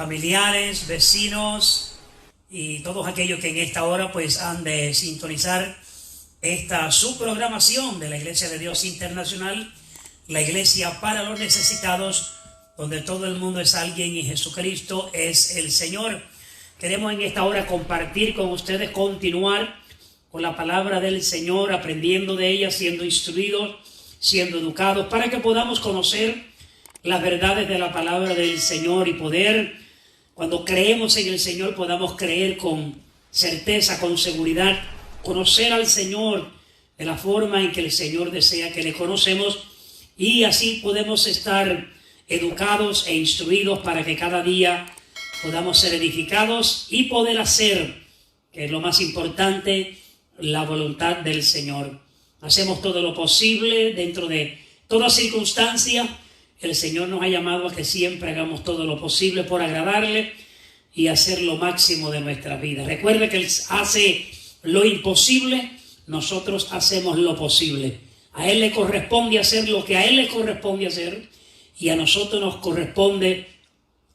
familiares, vecinos y todos aquellos que en esta hora pues han de sintonizar esta subprogramación de la Iglesia de Dios Internacional, la Iglesia para los Necesitados, donde todo el mundo es alguien y Jesucristo es el Señor. Queremos en esta hora compartir con ustedes, continuar con la palabra del Señor, aprendiendo de ella, siendo instruidos, siendo educados, para que podamos conocer las verdades de la palabra del Señor y poder, cuando creemos en el Señor, podamos creer con certeza, con seguridad, conocer al Señor de la forma en que el Señor desea que le conocemos, y así podemos estar educados e instruidos para que cada día podamos ser edificados y poder hacer, que es lo más importante, la voluntad del Señor. Hacemos todo lo posible dentro de toda circunstancia. El Señor nos ha llamado a que siempre hagamos todo lo posible por agradarle y hacer lo máximo de nuestra vida. Recuerde que Él hace lo imposible, nosotros hacemos lo posible. A Él le corresponde hacer lo que a Él le corresponde hacer, y a nosotros nos corresponde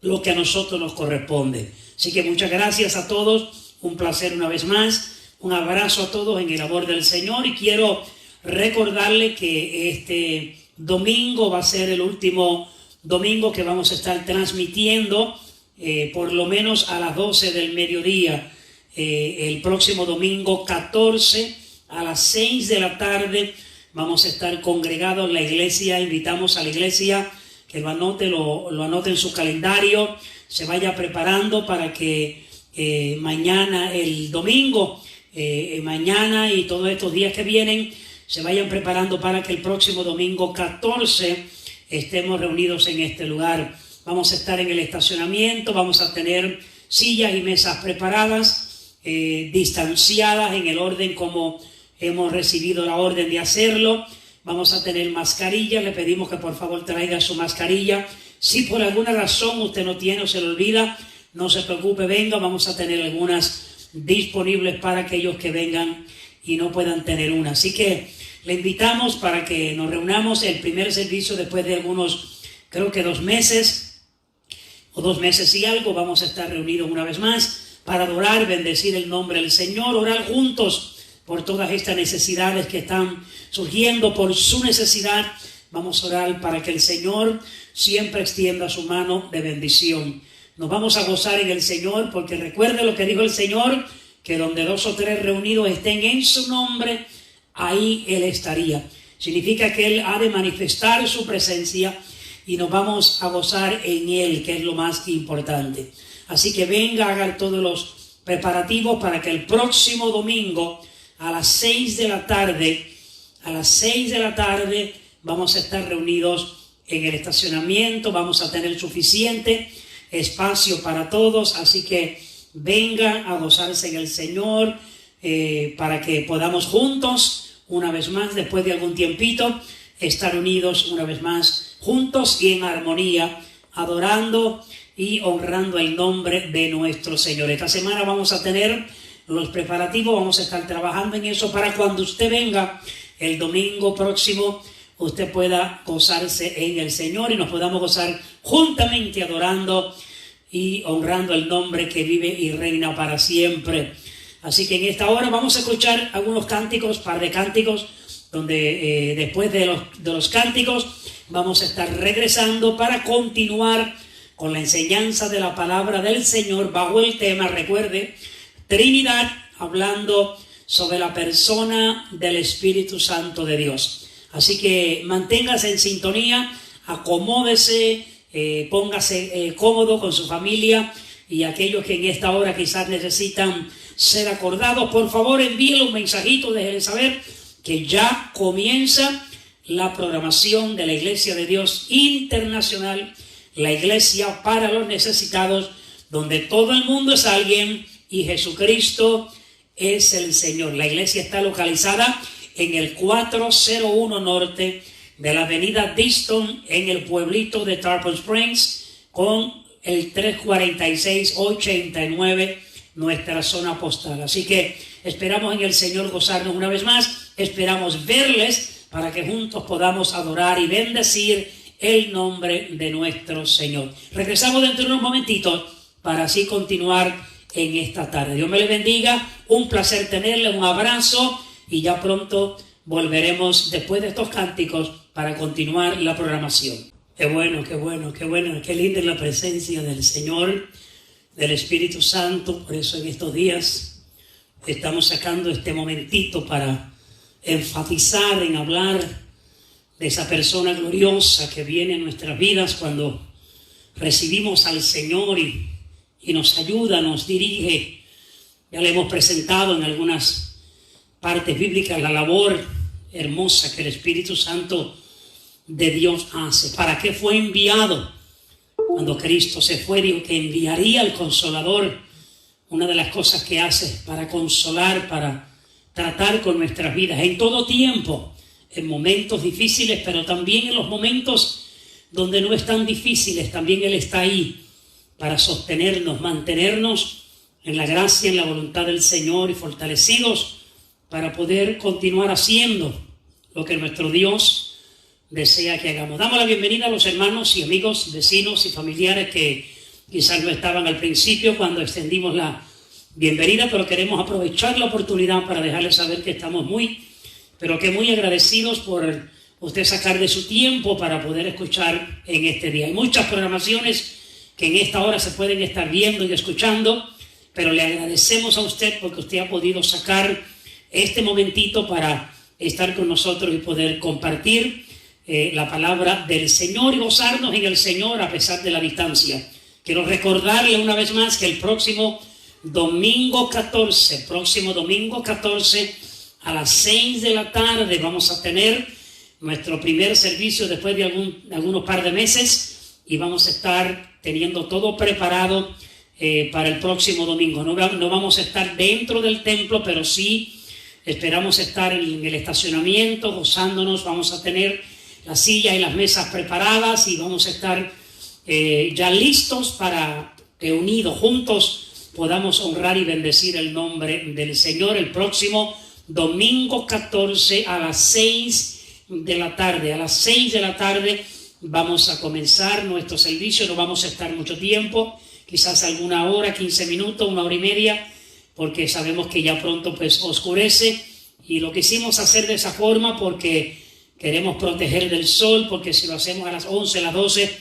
lo que a nosotros nos corresponde. Así que muchas gracias a todos, un placer una vez más, un abrazo a todos en el amor del Señor, y quiero recordarle que este domingo va a ser el último domingo que vamos a estar transmitiendo, por lo menos a las 12 del mediodía, el próximo domingo 14 a las 6 de la tarde vamos a estar congregados en la iglesia. Invitamos a la iglesia que lo anote en su calendario, se vaya preparando para que mañana, el domingo, mañana y todos estos días que vienen, se vayan preparando para que el próximo domingo 14 estemos reunidos en este lugar. Vamos a estar en el estacionamiento, vamos a tener sillas y mesas preparadas, distanciadas en el orden como hemos recibido la orden de hacerlo. Vamos a tener mascarillas, le pedimos que por favor traiga su mascarilla. Si por alguna razón usted no tiene o se le olvida, no se preocupe, venga, vamos a tener algunas disponibles para aquellos que vengan y no puedan tener una. Así que le invitamos para que nos reunamos el primer servicio después de algunos, creo que 2 meses o 2 meses y algo. Vamos a estar reunidos una vez más para adorar, bendecir el nombre del Señor, orar juntos por todas estas necesidades que están surgiendo, por su necesidad. Vamos a orar para que el Señor siempre extienda su mano de bendición. Nos vamos a gozar en el Señor, porque recuerde lo que dijo el Señor, que donde 2 o 3 reunidos estén en su nombre, ahí Él estaría. Significa que Él ha de manifestar su presencia y nos vamos a gozar en Él, que es lo más importante. Así que venga, hagan todos los preparativos para que el próximo domingo a las 6 de la tarde, vamos a estar reunidos en el estacionamiento. Vamos a tener suficiente espacio para todos, así que venga a gozarse en el Señor, para que podamos juntos, una vez más, después de algún tiempito, estar unidos una vez más, juntos y en armonía, adorando y honrando el nombre de nuestro Señor. Esta semana vamos a tener los preparativos, vamos a estar trabajando en eso para cuando usted venga el domingo próximo, usted pueda gozarse en el Señor y nos podamos gozar juntamente adorando y honrando el nombre que vive y reina para siempre. Así que en esta hora vamos a escuchar algunos cánticos, par de cánticos, donde después de los cánticos vamos a estar regresando para continuar con la enseñanza de la palabra del Señor bajo el tema, recuerde, Trinidad, hablando sobre la persona del Espíritu Santo de Dios. Así que manténgase en sintonía, acomódese, póngase cómodo con su familia, y aquellos que en esta hora quizás necesitan ser acordados, por favor envíenle un mensajito, déjenle saber que ya comienza la programación de la Iglesia de Dios Internacional, la Iglesia para los Necesitados, donde todo el mundo es alguien y Jesucristo es el Señor. La iglesia está localizada en el 401 norte de la avenida Diston, en el pueblito de Tarpon Springs, con el 346-89, nuestra zona postal. Así que esperamos en el Señor gozarnos una vez más, esperamos verles para que juntos podamos adorar y bendecir el nombre de nuestro Señor. Regresamos dentro de unos momentitos para así continuar en esta tarde. Dios me le bendiga, un placer tenerle, un abrazo y ya pronto volveremos después de estos cánticos para continuar la programación. Qué bueno, qué linda es la presencia del Señor, del Espíritu Santo. Por eso en estos días estamos sacando este momentito para enfatizar en hablar de esa persona gloriosa que viene en nuestras vidas cuando recibimos al Señor y nos ayuda, nos dirige. Ya le hemos presentado en algunas partes bíblicas la labor hermosa que el Espíritu Santo de Dios hace. ¿Para qué fue enviado? Cuando Cristo se fue, dijo que enviaría al Consolador. Una de las cosas que hace para consolar, para tratar con nuestras vidas en todo tiempo, en momentos difíciles, pero también en los momentos donde no están difíciles, también Él está ahí para sostenernos, mantenernos en la gracia, en la voluntad del Señor y fortalecidos para poder continuar haciendo lo que nuestro Dios desea que hagamos. Damos la bienvenida a los hermanos y amigos, vecinos y familiares que quizás no estaban al principio cuando extendimos la bienvenida, pero queremos aprovechar la oportunidad para dejarles saber que estamos muy agradecidos por usted sacar de su tiempo para poder escuchar en este día. Hay muchas programaciones que en esta hora se pueden estar viendo y escuchando, pero le agradecemos a usted porque usted ha podido sacar este momentito para estar con nosotros y poder compartir la palabra del Señor y gozarnos en el Señor a pesar de la distancia. Quiero recordarle una vez más que el próximo domingo 14 a las 6 de la tarde vamos a tener nuestro primer servicio después de algunos par de meses y vamos a estar teniendo todo preparado para el próximo domingo. No vamos a estar dentro del templo, pero sí esperamos estar en el estacionamiento gozándonos. Vamos a tener las sillas y las mesas preparadas y vamos a estar ya listos para que unidos, juntos, podamos honrar y bendecir el nombre del Señor el próximo domingo 14 a las 6 de la tarde. A las 6 de la tarde vamos a comenzar nuestro servicio. No vamos a estar mucho tiempo, quizás alguna hora, 15 minutos, una hora y media, porque sabemos que ya pronto pues oscurece y lo quisimos hacer de esa forma porque queremos proteger del sol, porque si lo hacemos a las 11, a las 12,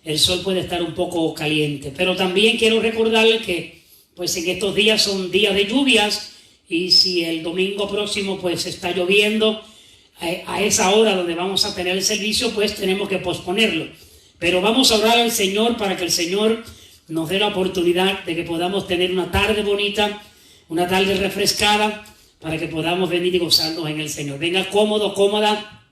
el sol puede estar un poco caliente. Pero también quiero recordarles que pues en estos días son días de lluvias y si el domingo próximo pues está lloviendo, a esa hora donde vamos a tener el servicio, pues tenemos que posponerlo. Pero vamos a orar al Señor para que el Señor nos dé la oportunidad de que podamos tener una tarde bonita, una tarde refrescada, para que podamos venir y gozarnos en el Señor. Venga cómodo, cómoda,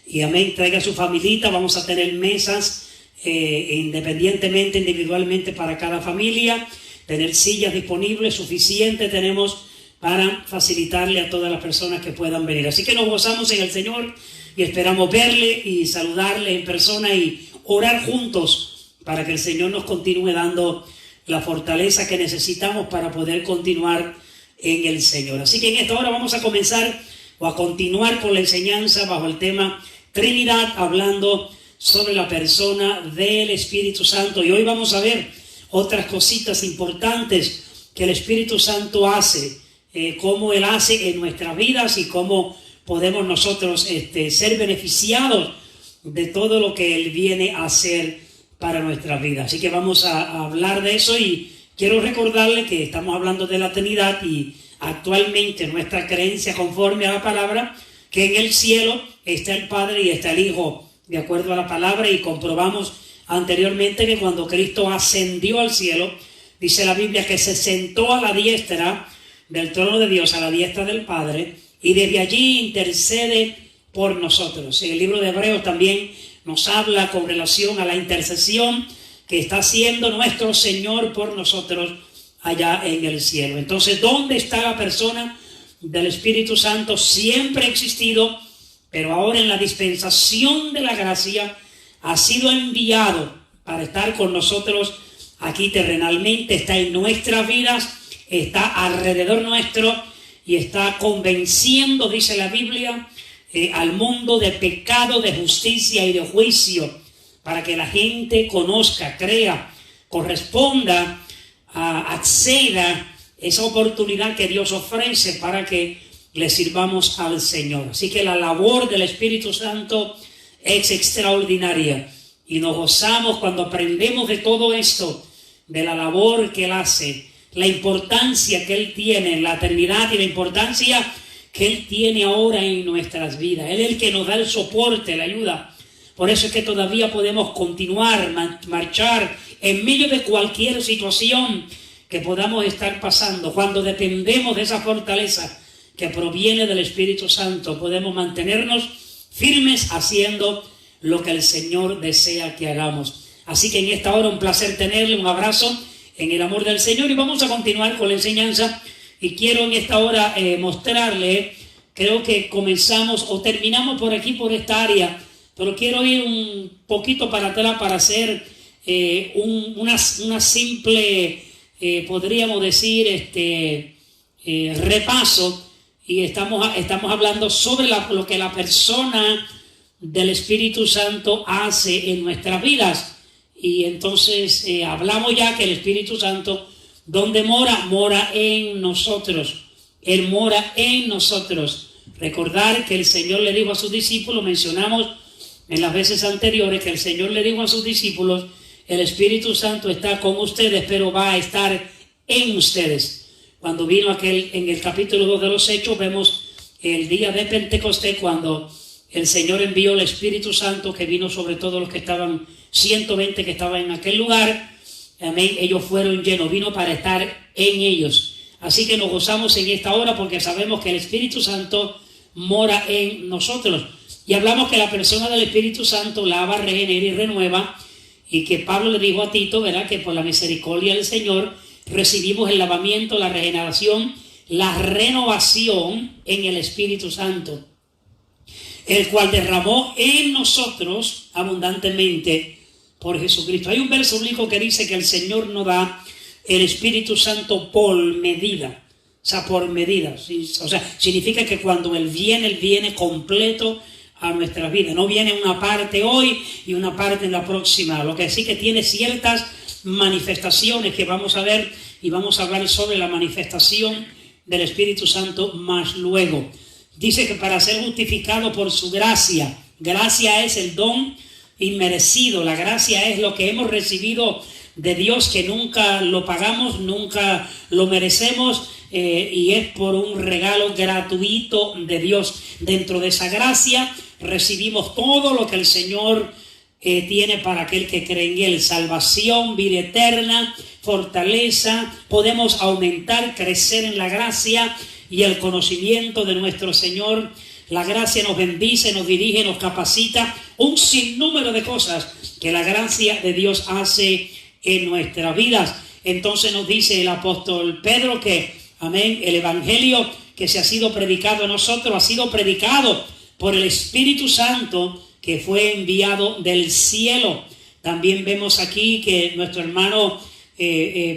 y amén, traiga a su familita. Vamos a tener mesas independientemente, individualmente para cada familia, tener sillas disponibles, suficiente tenemos para facilitarle a todas las personas que puedan venir. Así que nos gozamos en el Señor y esperamos verle y saludarle en persona y orar juntos para que el Señor nos continúe dando la fortaleza que necesitamos para poder continuar en el Señor. Así que en esta hora vamos a comenzar o a continuar con la enseñanza bajo el tema Trinidad, hablando sobre la persona del Espíritu Santo. Y hoy vamos a ver otras cositas importantes que el Espíritu Santo hace, cómo Él hace en nuestras vidas y cómo podemos nosotros ser beneficiados de todo lo que Él viene a hacer para nuestras vidas. Así que vamos a hablar de eso y quiero recordarle que estamos hablando de la Trinidad y actualmente nuestra creencia conforme a la palabra, que en el cielo está el Padre y está el Hijo, de acuerdo a la palabra, y comprobamos anteriormente que cuando Cristo ascendió al cielo, dice la Biblia que se sentó a la diestra del trono de Dios, a la diestra del Padre, y desde allí intercede por nosotros. En el libro de Hebreos también nos habla con relación a la intercesión que está haciendo nuestro Señor por nosotros allá en el cielo. Entonces, ¿dónde está la persona del Espíritu Santo? Siempre ha existido, pero ahora en la dispensación de la gracia ha sido enviado para estar con nosotros aquí terrenalmente. Está en nuestras vidas, está alrededor nuestro y está convenciendo, dice la Biblia, al mundo de pecado, de justicia y de juicio, para que la gente conozca, crea, corresponda acceda esa oportunidad que Dios ofrece para que le sirvamos al Señor. Así que la labor del Espíritu Santo es extraordinaria y nos gozamos cuando aprendemos de todo esto, de la labor que Él hace, la importancia que Él tiene en la eternidad y la importancia que Él tiene ahora en nuestras vidas. Él es el que nos da el soporte, la ayuda. Por eso es que todavía podemos continuar, marchar en medio de cualquier situación que podamos estar pasando. Cuando dependemos de esa fortaleza que proviene del Espíritu Santo, podemos mantenernos firmes haciendo lo que el Señor desea que hagamos. Así que en esta hora un placer tenerle, un abrazo en el amor del Señor, y vamos a continuar con la enseñanza. Y quiero en esta hora mostrarle, creo que comenzamos o terminamos por aquí, por esta área, pero quiero ir un poquito para atrás para hacer una simple, podríamos decir, repaso, y estamos hablando sobre lo que la persona del Espíritu Santo hace en nuestras vidas. Y entonces hablamos ya que el Espíritu Santo, ¿dónde mora? Mora en nosotros. Él mora en nosotros. Recordar que el Señor le dijo a sus discípulos, mencionamos en las veces anteriores que el Señor le dijo a sus discípulos, el Espíritu Santo está con ustedes, pero va a estar en ustedes. Cuando vino en el capítulo 2 de los Hechos, vemos el día de Pentecostés, cuando el Señor envió el Espíritu Santo, que vino sobre todos los que estaban, 120 que estaban en aquel lugar. Amén. Ellos fueron llenos, vino para estar en ellos. Así que nos gozamos en esta hora porque sabemos que el Espíritu Santo mora en nosotros. Y hablamos que la persona del Espíritu Santo lava, regenera y renueva, y que Pablo le dijo a Tito, ¿verdad?, que por la misericordia del Señor recibimos el lavamiento, la regeneración, la renovación en el Espíritu Santo, el cual derramó en nosotros abundantemente por Jesucristo. Hay un verso bíblico que dice que el Señor nos da el Espíritu Santo por medida. O sea, por medida. O sea, significa que cuando Él viene completo a nuestras vidas. No viene una parte hoy y una parte en la próxima. Lo que sí que tiene ciertas manifestaciones que vamos a ver, y vamos a hablar sobre la manifestación del Espíritu Santo más luego. Dice que para ser justificado por su gracia. Gracia es el don inmerecido. La gracia es lo que hemos recibido de Dios, que nunca lo pagamos, nunca lo merecemos, y es por un regalo gratuito de Dios. Dentro de esa gracia recibimos todo lo que el Señor tiene para aquel que cree en Él: salvación, vida eterna, fortaleza. Podemos aumentar, crecer en la gracia y el conocimiento de nuestro Señor. La gracia nos bendice, nos dirige, nos capacita, un sinnúmero de cosas que la gracia de Dios hace en nuestras vidas. Entonces nos dice el apóstol Pedro que, amén, el evangelio que se ha sido predicado a nosotros ha sido predicado por el Espíritu Santo que fue enviado del cielo. También vemos aquí que nuestro hermano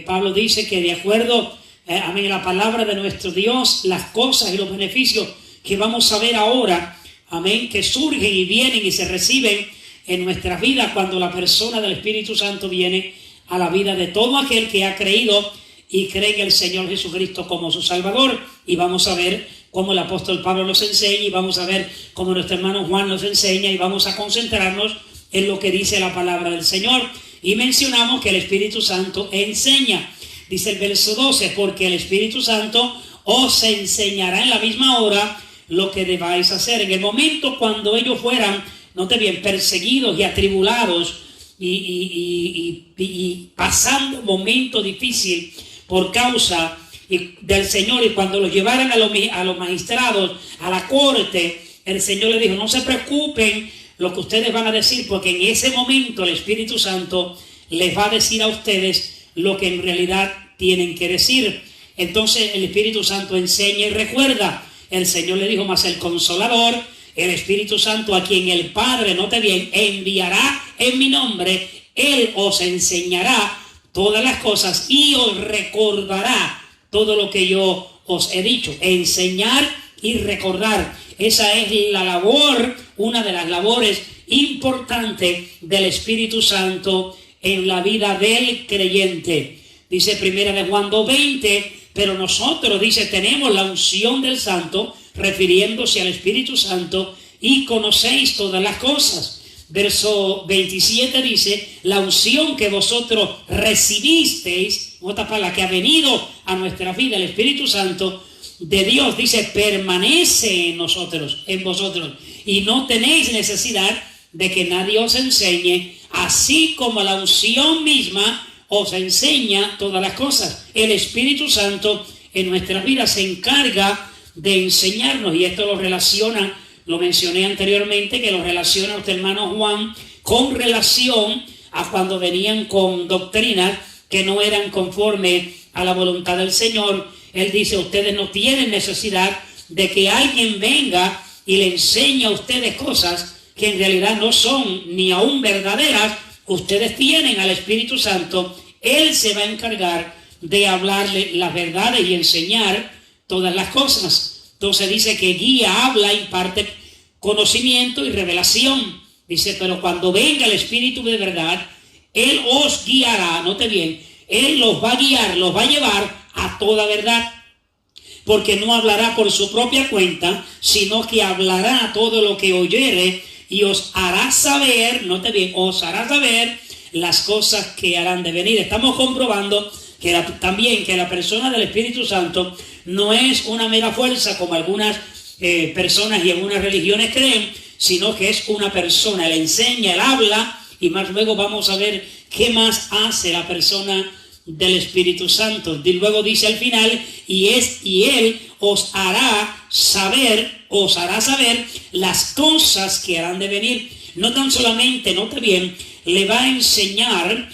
Pablo dice que de acuerdo amén, la palabra de nuestro Dios, las cosas y los beneficios que vamos a ver ahora, amén, que surgen y vienen y se reciben en nuestras vidas cuando la persona del Espíritu Santo viene a la vida de todo aquel que ha creído y cree en el Señor Jesucristo como su Salvador. Y vamos a ver cómo el apóstol Pablo nos enseña, y vamos a ver cómo nuestro hermano Juan nos enseña, y vamos a concentrarnos en lo que dice la palabra del Señor. Y mencionamos que el Espíritu Santo enseña. Dice el verso 12, porque el Espíritu Santo os enseñará en la misma hora lo que debáis hacer. En el momento cuando ellos fueran, note bien, perseguidos y atribulados y pasando un momento difícil por causa del Señor, y cuando los llevaran a los magistrados, a la corte, el Señor les dijo: no se preocupen lo que ustedes van a decir, porque en ese momento el Espíritu Santo les va a decir a ustedes lo que en realidad tienen que decir. Entonces el Espíritu Santo enseña y recuerda. El Señor le dijo: mas el Consolador, el Espíritu Santo, a quien el Padre, note bien, enviará en mi nombre, Él os enseñará todas las cosas y os recordará todo lo que yo os he dicho. Enseñar y recordar. Esa es la labor, una de las labores importantes del Espíritu Santo en la vida del creyente. Dice primera de Juan 2:20, pero nosotros, dice, tenemos la unción del Santo, refiriéndose al Espíritu Santo, y conocéis todas las cosas. Verso 27 dice, la unción que vosotros recibisteis, otra palabra, que ha venido a nuestra vida, el Espíritu Santo de Dios, dice, permanece en nosotros, en vosotros, y no tenéis necesidad de que nadie os enseñe, así como la unción misma os enseña todas las cosas. El Espíritu Santo en nuestras vidas se encarga de enseñarnos, y esto lo relaciona, lo mencioné anteriormente, que lo relaciona nuestro hermano Juan con relación a cuando venían con doctrinas que no eran conforme a la voluntad del Señor. Él dice, ustedes no tienen necesidad de que alguien venga y le enseñe a ustedes cosas que en realidad no son ni aún verdaderas. Ustedes tienen al Espíritu Santo. Él se va a encargar de hablarle las verdades y enseñar todas las cosas. Entonces dice que guía, habla, imparte conocimiento y revelación. Dice, pero cuando venga el Espíritu de verdad, Él os guiará, note bien, Él los va a guiar, los va a llevar a toda verdad, porque no hablará por su propia cuenta, sino que hablará todo lo que oyere y os hará saber, note bien, os hará saber las cosas que harán de venir. Estamos comprobando que también que la persona del Espíritu Santo no es una mera fuerza como algunas personas y algunas religiones creen, sino que es una persona. Él enseña, Él habla, y más luego vamos a ver qué más hace la persona del Espíritu Santo. Y luego dice al final, y Él os hará saber las cosas que harán de venir. No tan solamente, note bien, le va a enseñar,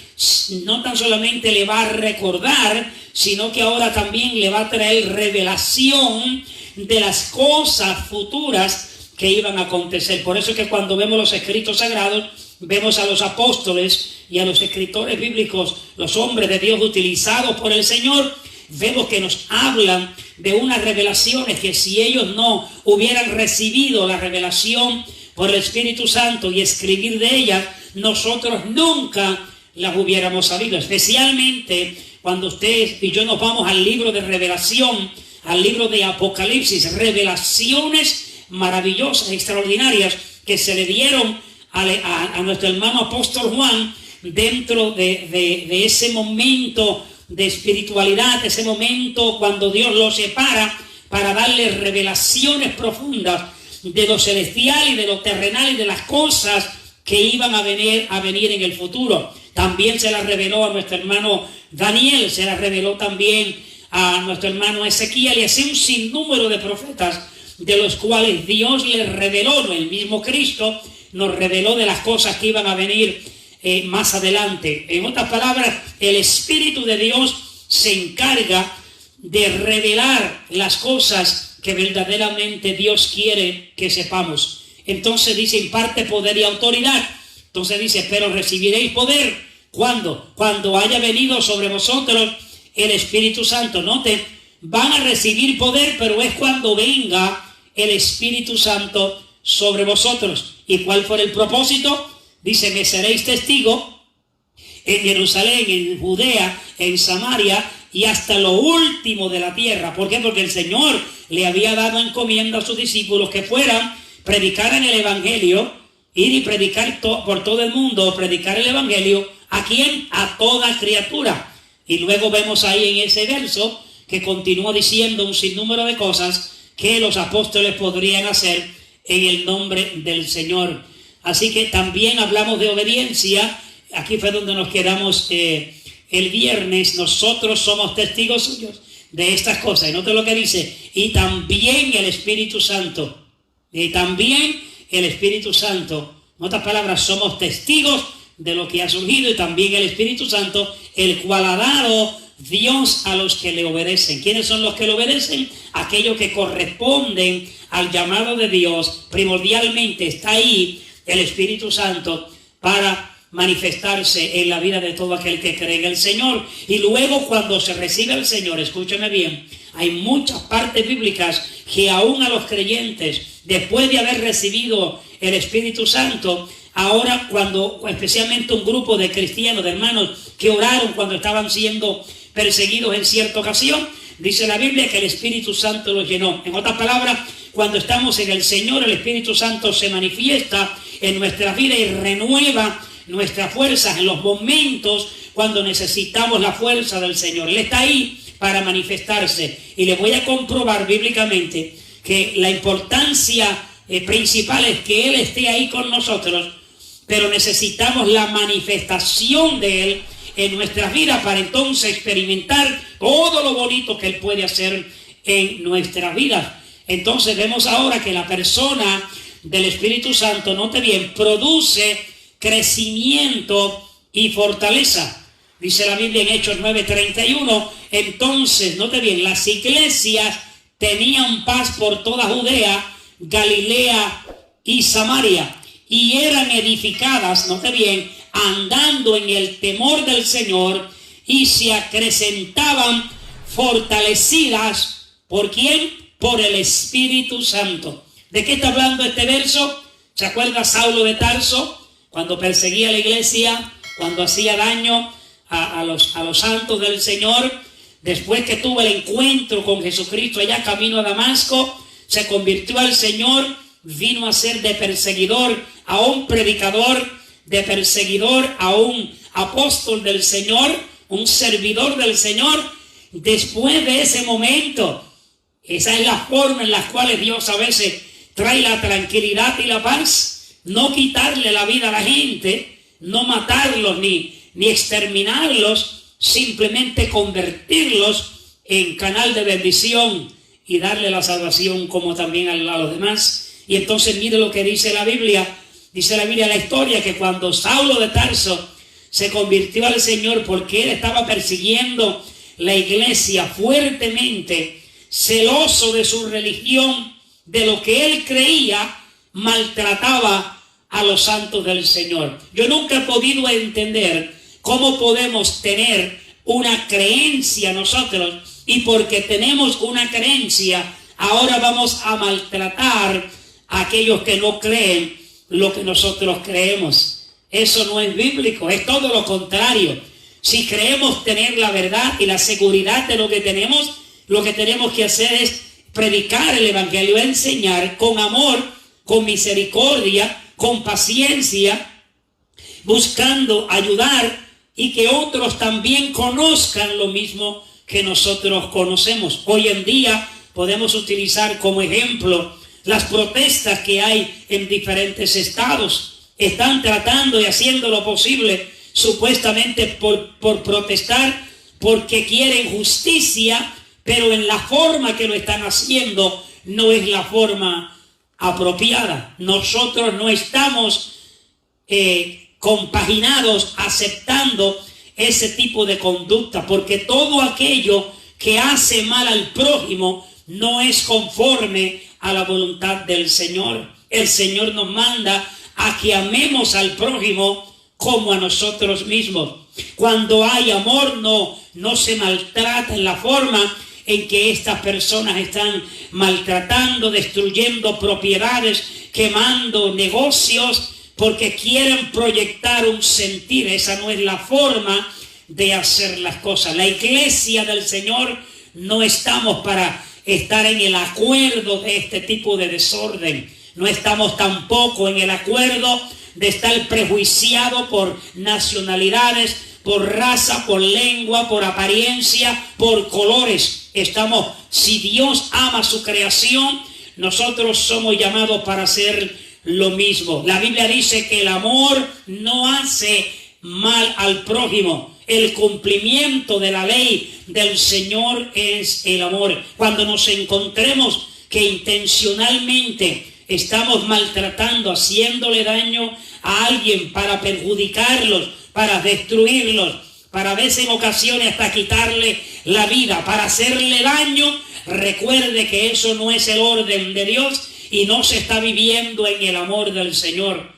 no tan solamente le va a recordar, sino que ahora también le va a traer revelación de las cosas futuras que iban a acontecer. Por eso es que cuando vemos los escritos sagrados, vemos a los apóstoles y a los escritores bíblicos, los hombres de Dios utilizados por el Señor, vemos que nos hablan de unas revelaciones que si ellos no hubieran recibido la revelación por el Espíritu Santo y escribir de ellas, nosotros nunca las hubiéramos sabido. Especialmente cuando usted y yo nos vamos al libro de Revelación, al libro de Apocalipsis, revelaciones maravillosas, extraordinarias que se le dieron a nuestro hermano apóstol Juan dentro de ese momento de espiritualidad, ese momento cuando Dios lo separa para darle revelaciones profundas de lo celestial y de lo terrenal y de las cosas que iban a venir en el futuro. También se las reveló a nuestro hermano Daniel, se las reveló también a nuestro hermano Ezequiel, y así un sinnúmero de profetas de los cuales Dios les reveló, el mismo Cristo nos reveló de las cosas que iban a venir más adelante. En otras palabras, el Espíritu de Dios se encarga de revelar las cosas que verdaderamente Dios quiere que sepamos. Entonces dice, imparte poder y autoridad. Entonces dice, pero recibiréis poder. ¿Cuándo? Cuando haya venido sobre vosotros el Espíritu Santo. Note, van a recibir poder, pero es cuando venga el Espíritu Santo sobre vosotros. ¿Y cuál fue el propósito? Dice, me seréis testigo en Jerusalén, en Judea, en Samaria y hasta lo último de la tierra. ¿Por qué? Porque el Señor le había dado encomienda a sus discípulos que fueran, predicaran el Evangelio, ir y predicar por todo el mundo, predicar el Evangelio. ¿A quién? A toda criatura. Y luego vemos ahí en ese verso que continúa diciendo un sinnúmero de cosas que los apóstoles podrían hacer en el nombre del Señor. Así que también hablamos de obediencia. Aquí fue donde nos quedamos el viernes. Nosotros somos testigos suyos de estas cosas. Y note lo que dice, y también el Espíritu Santo. Y también el Espíritu Santo. En otras palabras, somos testigos de lo que ha surgido, y también el Espíritu Santo, el cual ha dado Dios a los que le obedecen. ¿Quiénes son los que le obedecen? Aquellos que corresponden al llamado de Dios. Primordialmente está ahí el Espíritu Santo para manifestarse en la vida de todo aquel que cree en el Señor. Y luego cuando se recibe al Señor, escúcheme bien, hay muchas partes bíblicas que aún a los creyentes, después de haber recibido el Espíritu Santo, ahora cuando especialmente un grupo de cristianos, de hermanos que oraron cuando estaban siendo perseguidos en cierta ocasión, dice la Biblia que el Espíritu Santo los llenó. En otras palabras, cuando estamos en el Señor, el Espíritu Santo se manifiesta en nuestra vida y renueva nuestras fuerzas en los momentos cuando necesitamos la fuerza del Señor. Él está ahí para manifestarse. Y les voy a comprobar bíblicamente que la importancia principal es que Él esté ahí con nosotros, pero necesitamos la manifestación de Él en nuestras vidas para entonces experimentar todo lo bonito que Él puede hacer en nuestras vidas. Entonces vemos ahora que la persona del Espíritu Santo, note bien, produce crecimiento y fortaleza. Dice la Biblia en Hechos 9:31, entonces, note bien, las iglesias tenían paz por toda Judea, Galilea y Samaria, y eran edificadas, note bien, andando en el temor del Señor, y se acrecentaban fortalecidas, ¿por quién? Por el Espíritu Santo. ¿De qué está hablando este verso? ¿Se acuerda Saulo de Tarso? Cuando perseguía a la iglesia, cuando hacía daño a los santos del Señor, después que tuvo el encuentro con Jesucristo allá camino a Damasco, se convirtió al Señor, vino a ser de perseguidor a un predicador, de perseguidor a un apóstol del Señor, un servidor del Señor. Después de ese momento, esa es la forma en la cual Dios a veces trae la tranquilidad y la paz, no quitarle la vida a la gente, no matarlos ni exterminarlos, simplemente convertirlos en canal de bendición y darle la salvación como también a los demás. Y entonces mire lo que dice la Biblia la historia, que cuando Saulo de Tarso se convirtió al Señor porque él estaba persiguiendo la iglesia fuertemente, celoso de su religión, de lo que él creía, maltrataba a los santos del Señor. Yo nunca he podido entender cómo podemos tener una creencia nosotros y porque tenemos una creencia ahora vamos a maltratar a aquellos que no creen lo que nosotros creemos. Eso no es bíblico, es todo lo contrario. Si creemos tener la verdad y la seguridad de lo que tenemos que hacer es predicar el evangelio, enseñar con amor, con misericordia, con paciencia, buscando ayudar y que otros también conozcan lo mismo que nosotros conocemos. Hoy en día podemos utilizar como ejemplo las protestas que hay en diferentes estados. Están tratando y haciendo lo posible supuestamente por protestar porque quieren justicia, pero en la forma que lo están haciendo no es la forma apropiada. Nosotros no estamos compaginados aceptando ese tipo de conducta, porque todo aquello que hace mal al prójimo no es conforme a la voluntad del Señor. El Señor nos manda a que amemos al prójimo como a nosotros mismos. Cuando hay amor no se maltrata en la forma en que estas personas están maltratando, destruyendo propiedades, quemando negocios, porque quieren proyectar un sentir. Esa no es la forma de hacer las cosas. La iglesia del Señor no estamos para estar en el acuerdo de este tipo de desorden. No estamos tampoco en el acuerdo de estar prejuiciado por nacionalidades, por raza, por lengua, por apariencia, por colores. Si Dios ama su creación, nosotros somos llamados para hacer lo mismo. La Biblia dice que el amor no hace mal al prójimo. El cumplimiento de la ley del Señor es el amor. Cuando nos encontremos que intencionalmente estamos maltratando, haciéndole daño a alguien para perjudicarlos, para destruirlos, para a veces en ocasiones hasta quitarle la vida, para hacerle daño, recuerde que eso no es el orden de Dios y no se está viviendo en el amor del Señor.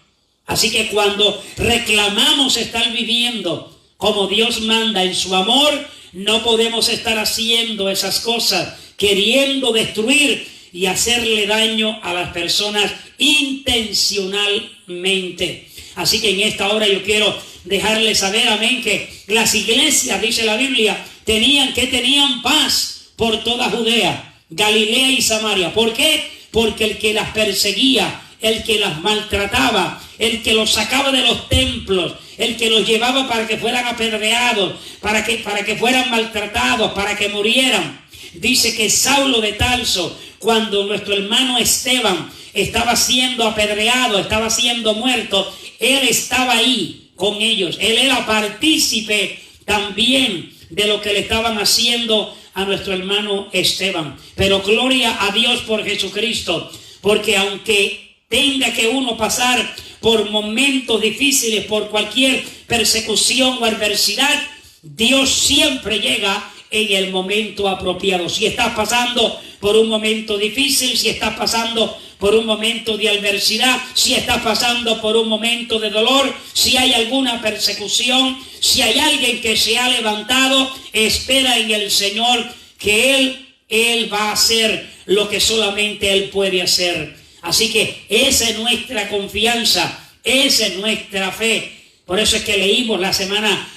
Así que cuando reclamamos estar viviendo como Dios manda en su amor, no podemos estar haciendo esas cosas, queriendo destruir y hacerle daño a las personas intencionalmente. Así que en esta hora yo quiero dejarles saber, amén, que las iglesias, dice la Biblia, tenían paz por toda Judea, Galilea y Samaria. ¿Por qué? Porque el que las perseguía, el que las maltrataba, el que los sacaba de los templos, el que los llevaba para que fueran apedreados, para que fueran maltratados, para que murieran. Dice que Saulo de Tarso, cuando nuestro hermano Esteban estaba siendo apedreado, estaba siendo muerto, él estaba ahí con ellos. Él era partícipe también de lo que le estaban haciendo a nuestro hermano Esteban. Pero gloria a Dios por Jesucristo, porque aunque tenga que uno pasar por momentos difíciles, por cualquier persecución o adversidad, Dios siempre llega en el momento apropiado. Si estás pasando por un momento difícil, si estás pasando por un momento de adversidad, si estás pasando por un momento de dolor, si hay alguna persecución, si hay alguien que se ha levantado, espera en el Señor que Él va a hacer lo que solamente Él puede hacer. Así que esa es nuestra confianza, esa es nuestra fe. Por eso es que leímos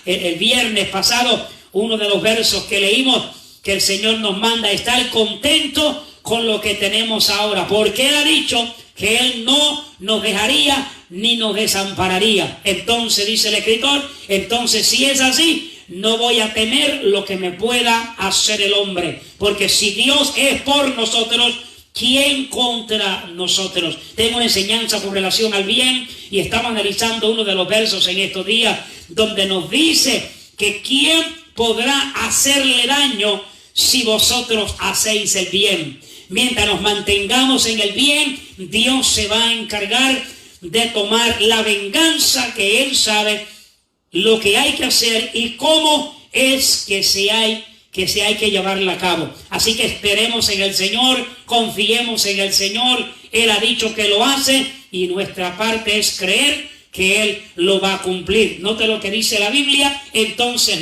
el viernes pasado, uno de los versos que leímos, que el Señor nos manda a estar contentos con lo que tenemos ahora, porque Él ha dicho que Él no nos dejaría ni nos desampararía. Entonces, dice el escritor, entonces si es así, no voy a temer lo que me pueda hacer el hombre, porque si Dios es por nosotros, ¿quién contra nosotros? Tengo una enseñanza con relación al bien y estaba analizando uno de los versos en estos días donde nos dice que ¿quién podrá hacerle daño si vosotros hacéis el bien? Mientras nos mantengamos en el bien, Dios se va a encargar de tomar la venganza, que Él sabe lo que hay que hacer y cómo es que se hay que llevarla a cabo. Así que esperemos en el Señor, confiemos en el Señor. Él ha dicho que lo hace y nuestra parte es creer que Él lo va a cumplir. Note lo que dice la Biblia. Entonces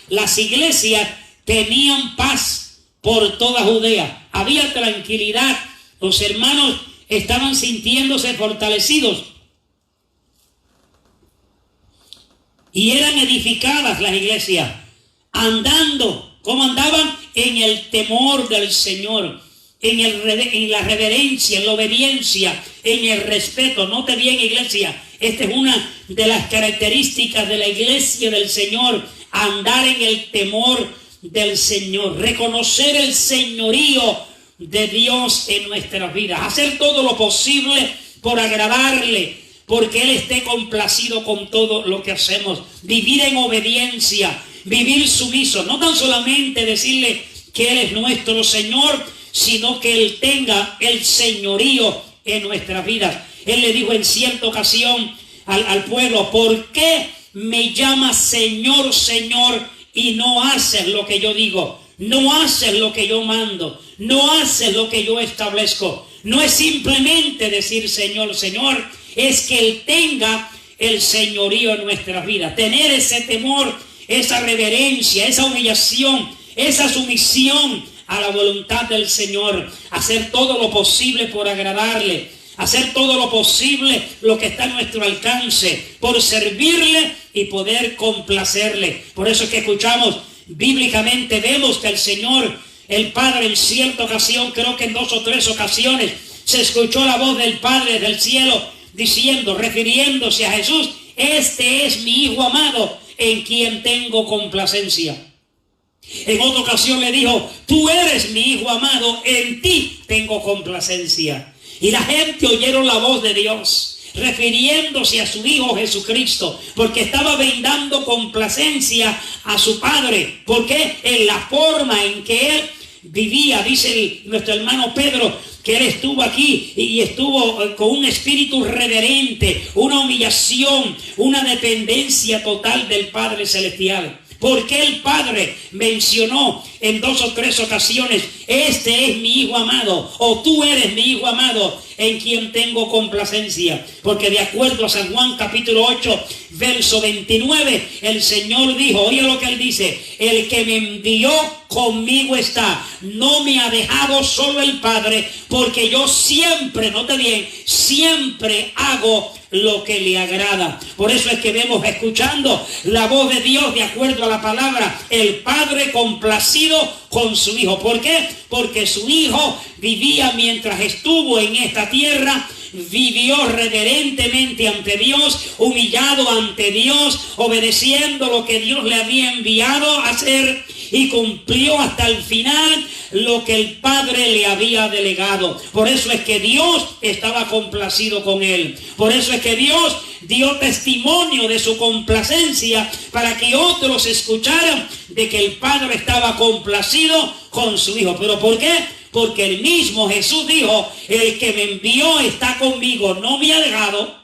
las iglesias tenían paz por toda Judea. Había tranquilidad. Los hermanos estaban sintiéndose fortalecidos. Y eran edificadas las iglesias, andando, ¿cómo andaban? En el temor del Señor, en la reverencia, en la obediencia, en el respeto. Note bien, iglesia, esta es una de las características de la iglesia del Señor, andar en el temor del Señor, reconocer el señorío de Dios en nuestras vidas, hacer todo lo posible por agradarle, porque Él esté complacido con todo lo que hacemos, vivir en obediencia, vivir sumiso, no tan solamente decirle que Él es nuestro Señor, sino que Él tenga el señorío en nuestras vidas. Él le dijo en cierta ocasión al pueblo, ¿por qué me llamas Señor, Señor, y no haces lo que yo digo? No haces lo que yo mando, no haces lo que yo establezco. No es simplemente decir Señor, Señor, es que Él tenga el señorío en nuestras vidas. Tener ese temor, esa reverencia, esa humillación, esa sumisión a la voluntad del Señor. Hacer todo lo posible por agradarle. Hacer todo lo posible, lo que está a nuestro alcance, por servirle y poder complacerle. Por eso es que escuchamos, bíblicamente vemos que el Señor, el Padre, en cierta ocasión, creo que en 2 o 3 ocasiones, se escuchó la voz del Padre del cielo diciendo, refiriéndose a Jesús, este es mi Hijo amado en quien tengo complacencia. En otra ocasión le dijo, tú eres mi Hijo amado, en ti tengo complacencia. Y la gente oyeron la voz de Dios, refiriéndose a su Hijo Jesucristo, porque estaba brindando complacencia a su Padre. Porque en la forma en que Él vivía, dice nuestro hermano Pedro, que Él estuvo aquí y estuvo con un espíritu reverente, una humillación, una dependencia total del Padre Celestial. Porque el Padre mencionó en 2 o 3 ocasiones, este es mi Hijo amado, o tú eres mi Hijo amado, en quien tengo complacencia. Porque de acuerdo a San Juan capítulo 8, verso 29, el Señor dijo, oye lo que Él dice, el que me envió conmigo está, no me ha dejado solo el Padre, porque yo siempre, note bien, siempre hago lo que le agrada. Por eso es que vemos escuchando la voz de Dios de acuerdo a la palabra, el Padre complacido con su Hijo. ¿Por qué? Porque su Hijo vivía mientras estuvo en esta tierra, vivió reverentemente ante Dios, humillado ante Dios, obedeciendo lo que Dios le había enviado a hacer, y cumplió hasta el final lo que el Padre le había delegado. Por eso es que Dios estaba complacido con él. Por eso es que Dios dio testimonio de su complacencia para que otros escucharan de que el Padre estaba complacido con su Hijo. ¿Pero por qué? Porque el mismo Jesús dijo: el que me envió está conmigo, no me ha dejado,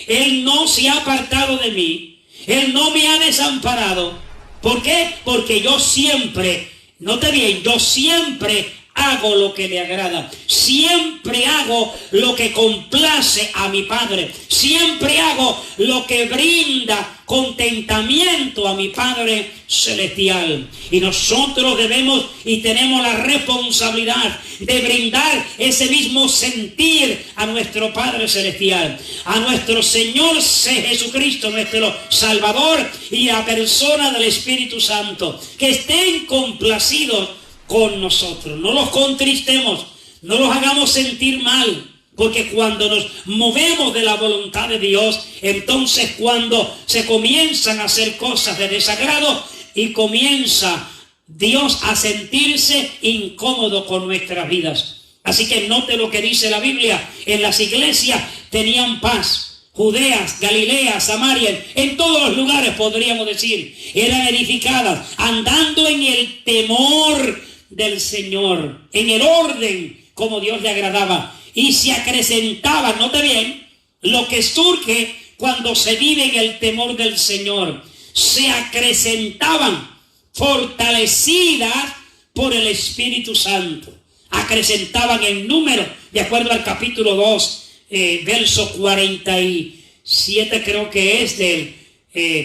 Él no se ha apartado de mí, Él no me ha desamparado. ¿Por qué? Porque yo siempre, note bien, yo siempre hago lo que le agrada. Siempre hago lo que complace a mi Padre. Siempre hago lo que brinda contentamiento a mi Padre celestial. Y nosotros debemos y tenemos la responsabilidad de brindar ese mismo sentir a nuestro Padre celestial, a nuestro Señor Jesucristo, nuestro Salvador, y a la persona del Espíritu Santo, que estén complacidos con nosotros. No los contristemos, no los hagamos sentir mal, porque cuando nos movemos de la voluntad de Dios, entonces cuando se comienzan a hacer cosas de desagrado y comienza Dios a sentirse incómodo con nuestras vidas. Así que note lo que dice la Biblia: en las iglesias tenían paz. Judeas, Galilea, Samaria, en todos los lugares podríamos decir, eran edificadas, andando en el temor del Señor, en el orden como Dios le agradaba, y se acrecentaban. Note bien lo que surge cuando se vive en el temor del Señor: se acrecentaban, fortalecidas por el Espíritu Santo. Acrecentaban en número, de acuerdo al capítulo 2, verso 47 creo que es, del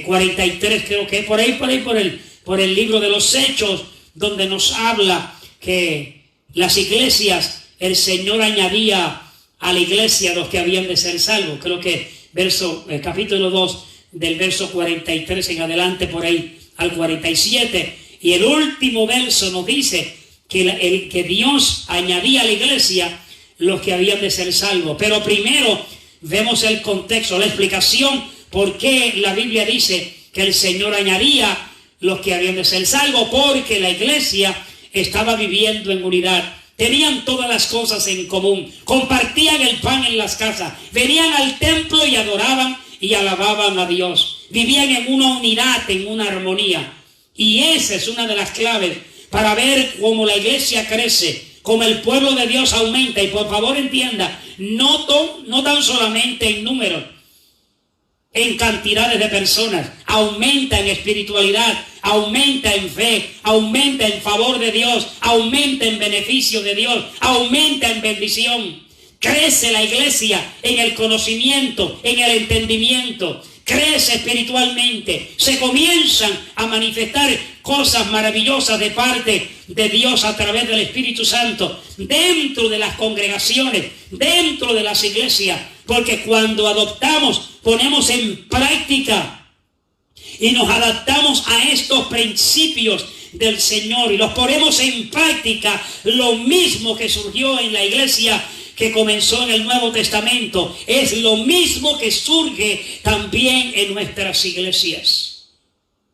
43 creo que es, por el libro de los Hechos, donde nos habla que las iglesias, el Señor añadía a la iglesia los que habían de ser salvos. Creo que capítulo 2, del verso 43 en adelante, por ahí al 47. Y el último verso nos dice que Dios añadía a la iglesia los que habían de ser salvos. Pero primero vemos el contexto, la explicación por qué la Biblia dice que el Señor añadía los que habían de ser salvos. Porque la iglesia estaba viviendo en unidad, tenían todas las cosas en común, compartían el pan en las casas, venían al templo y adoraban y alababan a Dios, vivían en una unidad, en una armonía. Y esa es una de las claves para ver cómo la iglesia crece, cómo el pueblo de Dios aumenta. Y por favor entienda, no tan solamente en números, en cantidades de personas, aumenta en espiritualidad, aumenta en fe, aumenta en favor de Dios, aumenta en beneficio de Dios, aumenta en bendición. Crece la iglesia en el conocimiento, en el entendimiento, crece espiritualmente, se comienzan a manifestar cosas maravillosas de parte de Dios a través del Espíritu Santo dentro de las congregaciones, dentro de las iglesias, porque cuando adoptamos, ponemos en práctica y nos adaptamos a estos principios del Señor y los ponemos en práctica, lo mismo que surgió en la iglesia que comenzó en el Nuevo Testamento, es lo mismo que surge también en nuestras iglesias.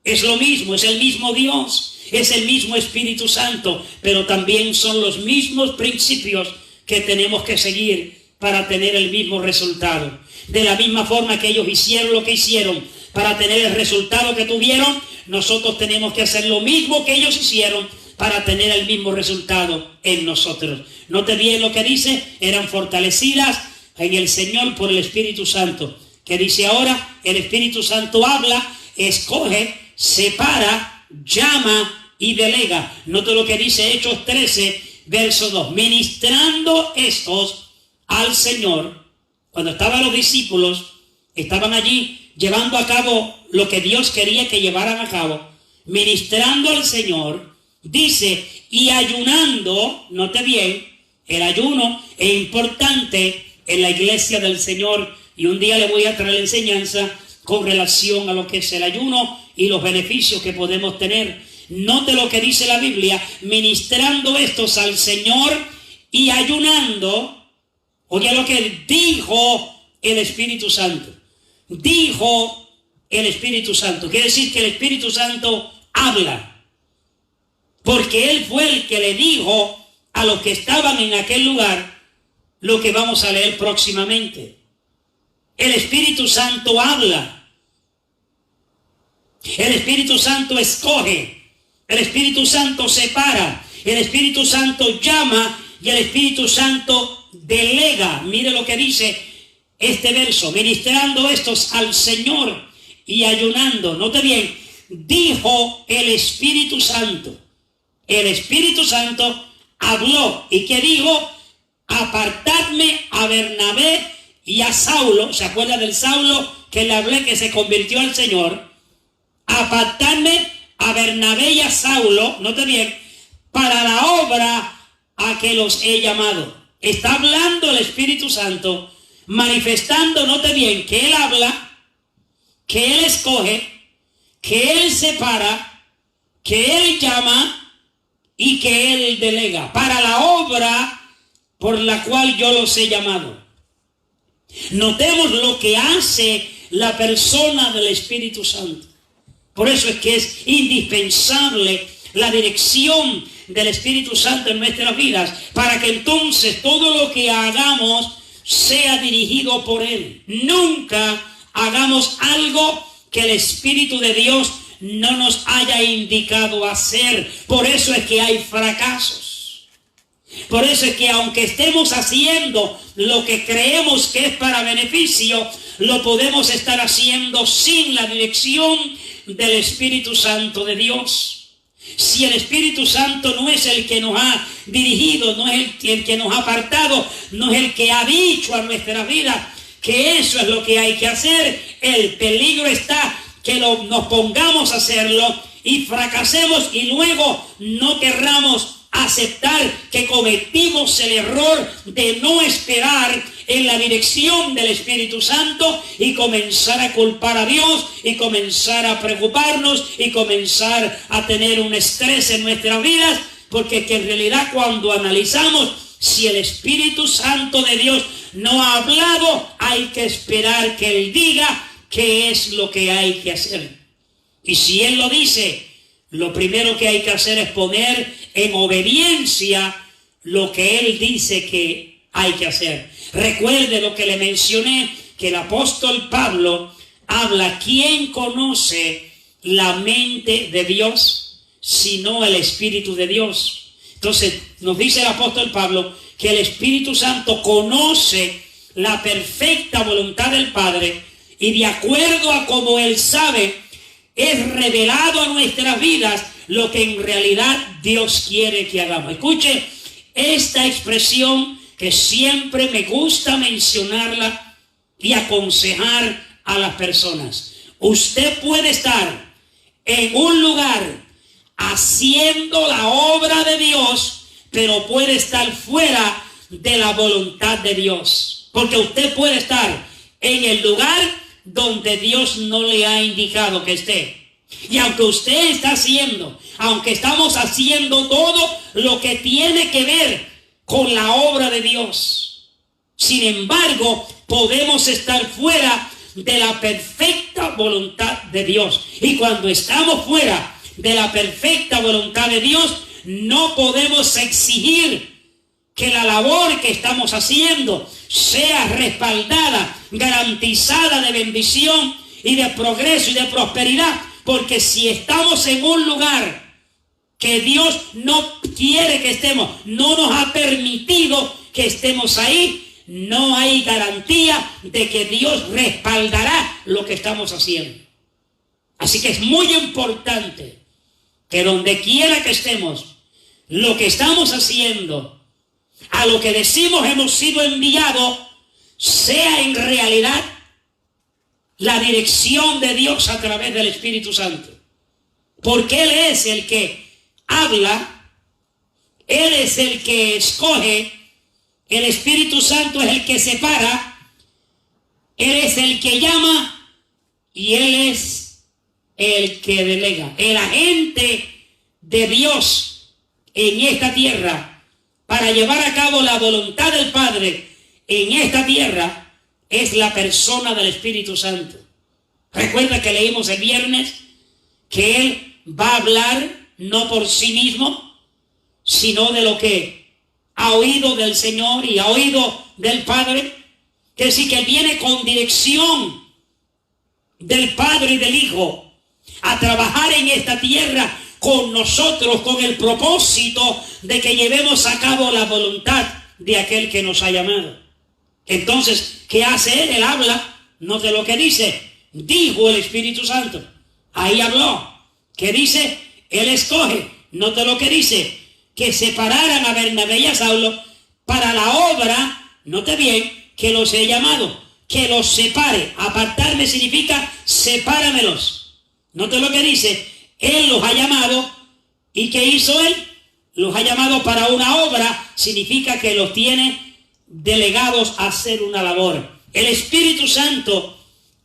Es lo mismo, es el mismo Dios, es el mismo Espíritu Santo, pero también son los mismos principios que tenemos que seguir para tener el mismo resultado. De la misma forma que ellos hicieron lo que hicieron para tener el resultado que tuvieron, nosotros tenemos que hacer lo mismo que ellos hicieron para tener el mismo resultado en nosotros. Note bien lo que dice: eran fortalecidas en el Señor por el Espíritu Santo. Que dice ahora, el Espíritu Santo habla, escoge, separa, llama y delega. Note lo que dice Hechos 13, verso 2. Ministrando estos al Señor, cuando estaban los discípulos, estaban allí llevando a cabo lo que Dios quería que llevaran a cabo, ministrando al Señor. Dice, y ayunando, note bien, el ayuno es importante en la iglesia del Señor y un día le voy a traer la enseñanza con relación a lo que es el ayuno y los beneficios que podemos tener. Note lo que dice la Biblia: ministrando estos al Señor y ayunando. Oye lo que dijo el Espíritu Santo. Dijo el Espíritu Santo. Quiere decir que el Espíritu Santo habla. Porque Él fue el que le dijo a los que estaban en aquel lugar lo que vamos a leer próximamente. El Espíritu Santo habla. El Espíritu Santo escoge. El Espíritu Santo separa. El Espíritu Santo llama y el Espíritu Santo delega. Mire lo que dice este verso: ministrando estos al Señor y ayunando. Note bien, dijo el Espíritu Santo. El Espíritu Santo habló. ¿Y qué dijo? Apartadme a Bernabé y a Saulo. ¿Se acuerda del Saulo que le hablé, que se convirtió al Señor? Apartadme a Bernabé y a Saulo, note bien, para la obra a que los he llamado. Está hablando el Espíritu Santo, manifestando, note bien, que Él habla, que Él escoge, que Él separa, que Él llama y que Él delega para la obra por la cual yo los he llamado. Notemos lo que hace la persona del Espíritu Santo. Por eso es que es indispensable la dirección del Espíritu Santo en nuestras vidas, para que entonces todo lo que hagamos sea dirigido por Él. Nunca hagamos algo que el Espíritu de Dios no nos haya indicado hacer. Por eso es que hay fracasos. Por eso es que aunque estemos haciendo lo que creemos que es para beneficio, lo podemos estar haciendo sin la dirección del Espíritu Santo de Dios. Si el Espíritu Santo no es el que nos ha dirigido, no es el que nos ha apartado, no es el que ha dicho a nuestra vida que eso es lo que hay que hacer, el peligro está que nos pongamos a hacerlo y fracasemos y luego no querramos aceptar que cometimos el error de no esperar en la dirección del Espíritu Santo y comenzar a culpar a Dios y comenzar a preocuparnos y comenzar a tener un estrés en nuestras vidas, porque que en realidad cuando analizamos, si el Espíritu Santo de Dios no ha hablado, hay que esperar que Él diga qué es lo que hay que hacer. Y si Él lo dice, lo primero que hay que hacer es poner en obediencia lo que Él dice que hay que hacer. Recuerde lo que le mencioné, que el apóstol Pablo habla: ¿quién conoce la mente de Dios sino el Espíritu de Dios? Entonces nos dice el apóstol Pablo que el Espíritu Santo conoce la perfecta voluntad del Padre, y de acuerdo a como Él sabe, es revelado a nuestras vidas lo que en realidad Dios quiere que hagamos. Escuche esta expresión que siempre me gusta mencionarla y aconsejar a las personas. Usted puede estar en un lugar haciendo la obra de Dios, pero puede estar fuera de la voluntad de Dios. Porque usted puede estar en el lugar donde Dios no le ha indicado que esté. Y aunque usted está haciendo, aunque estamos haciendo todo lo que tiene que ver con la obra de Dios, sin embargo, podemos estar fuera de la perfecta voluntad de Dios. Y cuando estamos fuera de la perfecta voluntad de Dios, no podemos exigir que la labor que estamos haciendo sea respaldada, garantizada de bendición y de progreso y de prosperidad. Porque si estamos en un lugar que Dios no quiere que estemos, no nos ha permitido que estemos ahí, no hay garantía de que Dios respaldará lo que estamos haciendo. Así que es muy importante que donde quiera que estemos, lo que estamos haciendo, a lo que decimos hemos sido enviados, sea en realidad la dirección de Dios a través del Espíritu Santo. Porque Él es el que habla, Él es el que escoge, el Espíritu Santo es el que separa, Él es el que llama y Él es el que delega. El agente de Dios en esta tierra para llevar a cabo la voluntad del Padre en esta tierra es la persona del Espíritu Santo. Recuerda que leímos el viernes que Él va a hablar no por sí mismo, sino de lo que ha oído del Señor y ha oído del Padre. Que sí, que Él viene con dirección del Padre y del Hijo a trabajar en esta tierra con nosotros, con el propósito de que llevemos a cabo la voluntad de aquel que nos ha llamado. Entonces, ¿qué hace Él? Él habla, note lo que dice, dijo el Espíritu Santo. Ahí habló. ¿Qué dice? Él escoge, note lo que dice, que separaran a Bernabé y a Saulo para la obra, note bien, que los he llamado, que los separe. Apartarme significa sepáramelos. Note lo que dice, Él los ha llamado, ¿y qué hizo Él? Los ha llamado para una obra, significa que los tiene delegados a hacer una labor. El Espíritu Santo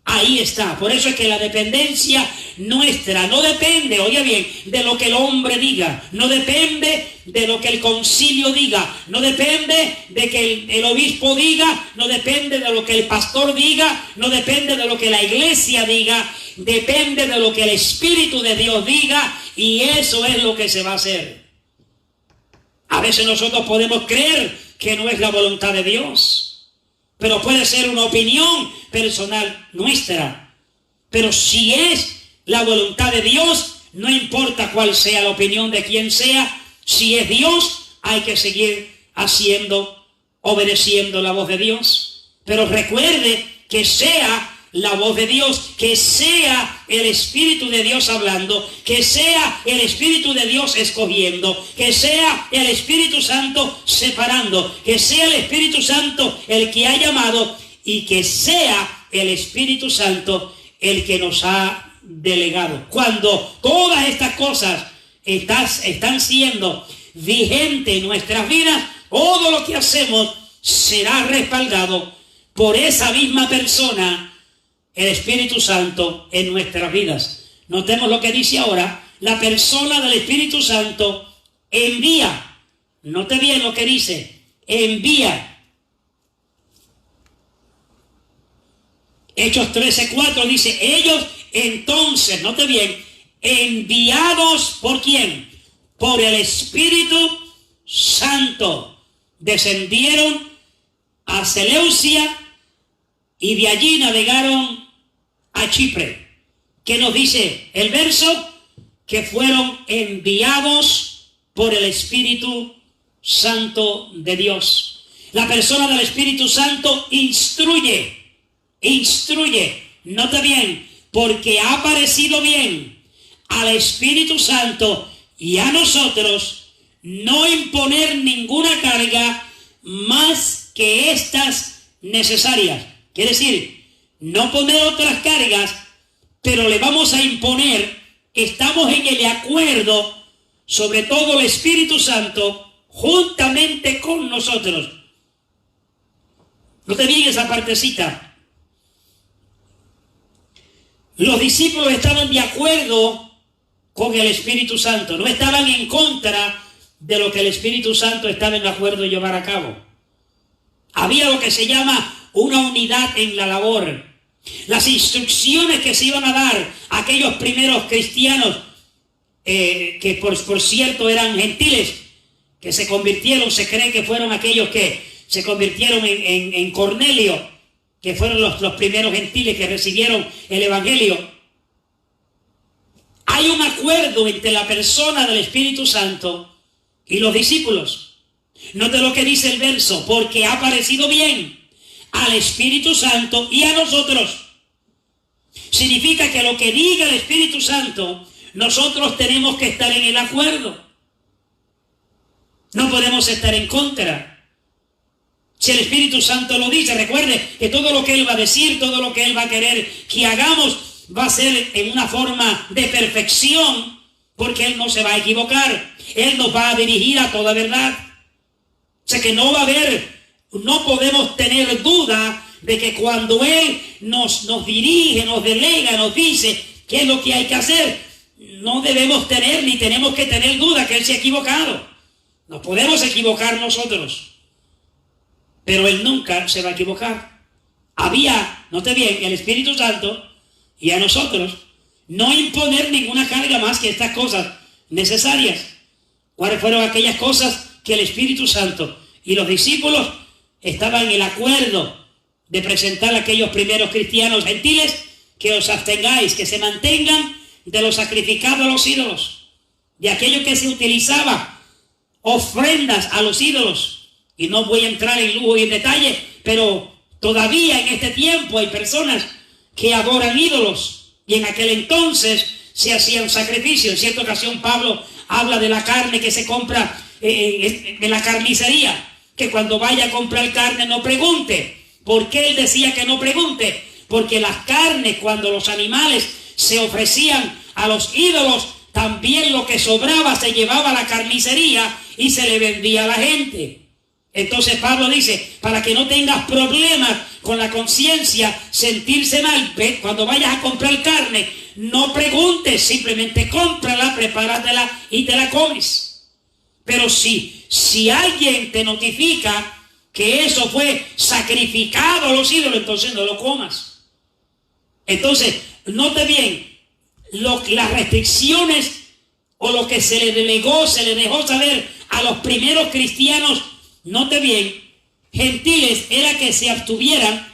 ahí está. Por eso es que la dependencia nuestra no depende, oye bien, de lo que el hombre diga, no depende de lo que el concilio diga, no depende de que el obispo diga, no depende de lo que el pastor diga, no depende de lo que la iglesia diga, depende de lo que el Espíritu de Dios diga, y eso es lo que se va a hacer. A veces nosotros podemos creer que no es la voluntad de Dios, pero puede ser una opinión personal nuestra. Pero si es la voluntad de Dios, no importa cuál sea la opinión de quien sea, si es Dios, hay que seguir obedeciendo la voz de Dios. Pero recuerde que sea la voz de Dios, que sea el Espíritu de Dios hablando, que sea el Espíritu de Dios escogiendo, que sea el Espíritu Santo separando, que sea el Espíritu Santo el que ha llamado y que sea el Espíritu Santo el que nos ha delegado. Cuando todas estas cosas están siendo vigentes en nuestras vidas, todo lo que hacemos será respaldado por esa misma persona, el Espíritu Santo, en nuestras vidas. Notemos lo que dice ahora, la persona del Espíritu Santo envía. Note bien lo que dice, envía. Hechos 13:4 dice, ellos entonces, note bien, enviados ¿por quién? Por el Espíritu Santo, descendieron a Seleucia y de allí navegaron a Chipre. ¿Qué nos dice el verso? Que fueron enviados por el Espíritu Santo de Dios. La persona del Espíritu Santo instruye. Nota bien, porque ha parecido bien al Espíritu Santo y a nosotros no imponer ninguna carga más que estas necesarias. Quiere decir, no poner otras cargas, pero le vamos a imponer, estamos en el acuerdo, sobre todo el Espíritu Santo, juntamente con nosotros. Note bien esa partecita. Los discípulos estaban de acuerdo con el Espíritu Santo, no estaban en contra de lo que el Espíritu Santo estaba en acuerdo de llevar a cabo. Había lo que se llama una unidad en la labor. Las instrucciones que se iban a dar a aquellos primeros cristianos, que por cierto eran gentiles, que se convirtieron, se cree que fueron aquellos que se convirtieron en Cornelio, que fueron los primeros gentiles que recibieron el Evangelio. Hay un acuerdo entre la persona del Espíritu Santo y los discípulos. Note lo que dice el verso, porque ha parecido bien al Espíritu Santo y a nosotros. Significa que lo que diga el Espíritu Santo, nosotros tenemos que estar en el acuerdo. No podemos estar en contra. Si el Espíritu Santo lo dice, recuerde que todo lo que Él va a decir, todo lo que Él va a querer que hagamos, va a ser en una forma de perfección, porque Él no se va a equivocar. Él nos va a dirigir a toda verdad. O sea que no va a haber, no podemos tener duda de que cuando Él nos dirige, nos delega, nos dice qué es lo que hay que hacer, no debemos tener ni tenemos que tener duda que Él se ha equivocado. Nos podemos equivocar nosotros, pero Él nunca se va a equivocar. Note bien, el Espíritu Santo y a nosotros no imponer ninguna carga más que estas cosas necesarias. ¿Cuáles fueron aquellas cosas que el Espíritu Santo y los discípulos estaban en el acuerdo de presentar a aquellos primeros cristianos gentiles? Que os abstengáis, que se mantengan de lo sacrificado a los ídolos, de aquello que se utilizaba, ofrendas a los ídolos. Y no voy a entrar en lujo y en detalle, pero todavía en este tiempo hay personas que adoran ídolos, y en aquel entonces se hacían sacrificios. En cierta ocasión Pablo habla de la carne que se compra en la carnicería, que cuando vaya a comprar carne no pregunte. ¿Por qué él decía que no pregunte? Porque las carnes, cuando los animales se ofrecían a los ídolos, también lo que sobraba se llevaba a la carnicería y se le vendía a la gente. Entonces Pablo dice, para que no tengas problemas con la conciencia, sentirse mal, cuando vayas a comprar carne, no preguntes, simplemente cómprala, prepáratela y te la comes. Pero si alguien te notifica que eso fue sacrificado a los ídolos, entonces no lo comas. Entonces, note bien, las restricciones o lo que se le delegó, se le dejó saber a los primeros cristianos, note bien, gentiles, era que se abstuvieran,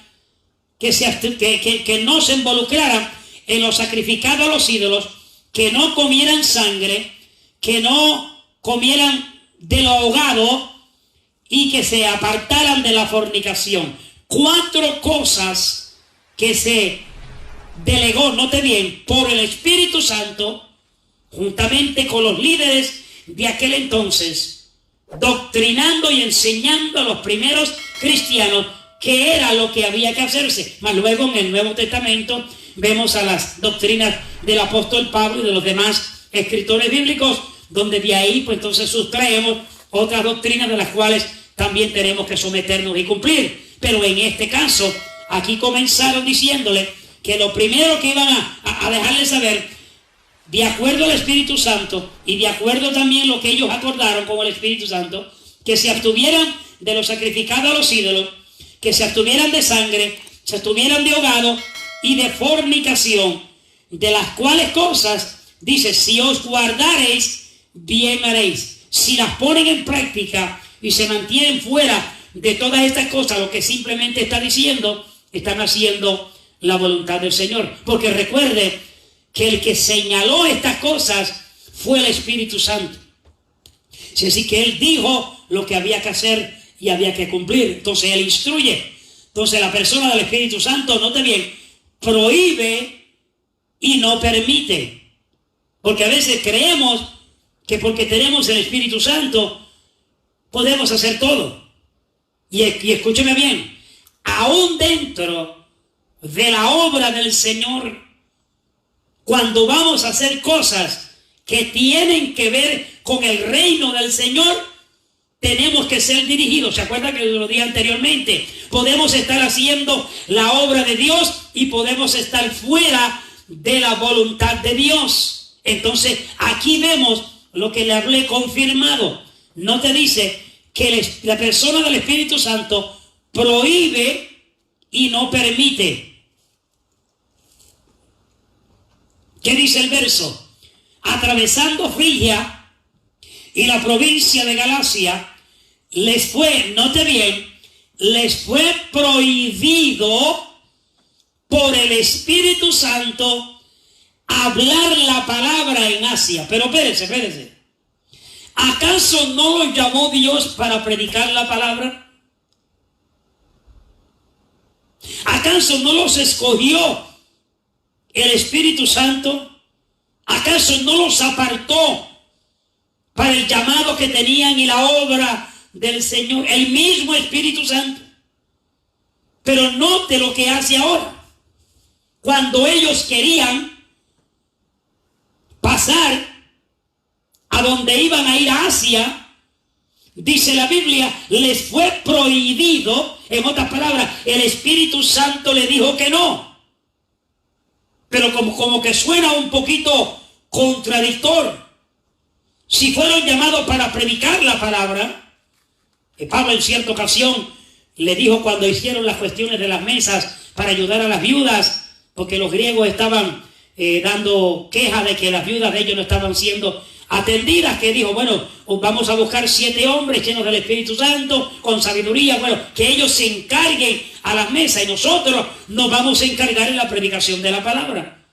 que no se involucraran en lo sacrificado a los ídolos, que no comieran sangre, que no comieran de lo ahogado y que se apartaran de la fornicación. 4 cosas que se delegó, note bien, por el Espíritu Santo, juntamente con los líderes de aquel entonces, doctrinando y enseñando a los primeros cristianos qué era lo que había que hacerse. Mas luego en el Nuevo Testamento vemos a las doctrinas del apóstol Pablo y de los demás escritores bíblicos, donde de ahí pues entonces sustraemos otras doctrinas de las cuales también tenemos que someternos y cumplir. Pero en este caso, aquí comenzaron diciéndole que lo primero que iban a dejarle saber, de acuerdo al Espíritu Santo y de acuerdo también lo que ellos acordaron con el Espíritu Santo, que se abstuvieran de lo sacrificado a los ídolos, que se abstuvieran de sangre, se abstuvieran de ahogado y de fornicación, de las cuales cosas, dice, si os guardareis, bien haréis. Si las ponen en práctica y se mantienen fuera de todas estas cosas, lo que simplemente está diciendo, están haciendo la voluntad del Señor. Porque recuerde que el que señaló estas cosas fue el Espíritu Santo. Es decir, que Él dijo lo que había que hacer y había que cumplir. Entonces Él instruye. Entonces la persona del Espíritu Santo, note bien, prohíbe y no permite. Porque a veces creemos que porque tenemos el Espíritu Santo podemos hacer todo. Y escúcheme bien, aún dentro de la obra del Señor, cuando vamos a hacer cosas que tienen que ver con el reino del Señor, tenemos que ser dirigidos. ¿Se acuerdan que lo dije anteriormente? Podemos estar haciendo la obra de Dios y podemos estar fuera de la voluntad de Dios. Entonces, aquí vemos lo que le hablé confirmado. No te dice que la persona del Espíritu Santo prohíbe y no permite. ¿Qué dice el verso? Atravesando Frigia y la provincia de Galacia, les fue, note bien, les fue prohibido por el Espíritu Santo hablar la palabra en Asia. Pero espérese. ¿Acaso no los llamó Dios para predicar la palabra? ¿Acaso no los escogió el Espíritu Santo? ¿Acaso no los apartó para el llamado que tenían y la obra del Señor? El mismo Espíritu Santo. Pero note lo que hace ahora. Cuando ellos querían pasar a donde iban a ir a Asia, dice la Biblia, les fue prohibido. En otras palabras, el Espíritu Santo le dijo que no. Pero como que suena un poquito contradictor. Si fueron llamados para predicar la palabra, Pablo en cierta ocasión le dijo cuando hicieron las cuestiones de las mesas para ayudar a las viudas, porque los griegos estaban dando queja de que las viudas de ellos no estaban siendo atendidas, que dijo, bueno, vamos a buscar 7 hombres llenos del Espíritu Santo, con sabiduría, bueno, que ellos se encarguen a las mesas y nosotros nos vamos a encargar en la predicación de la palabra.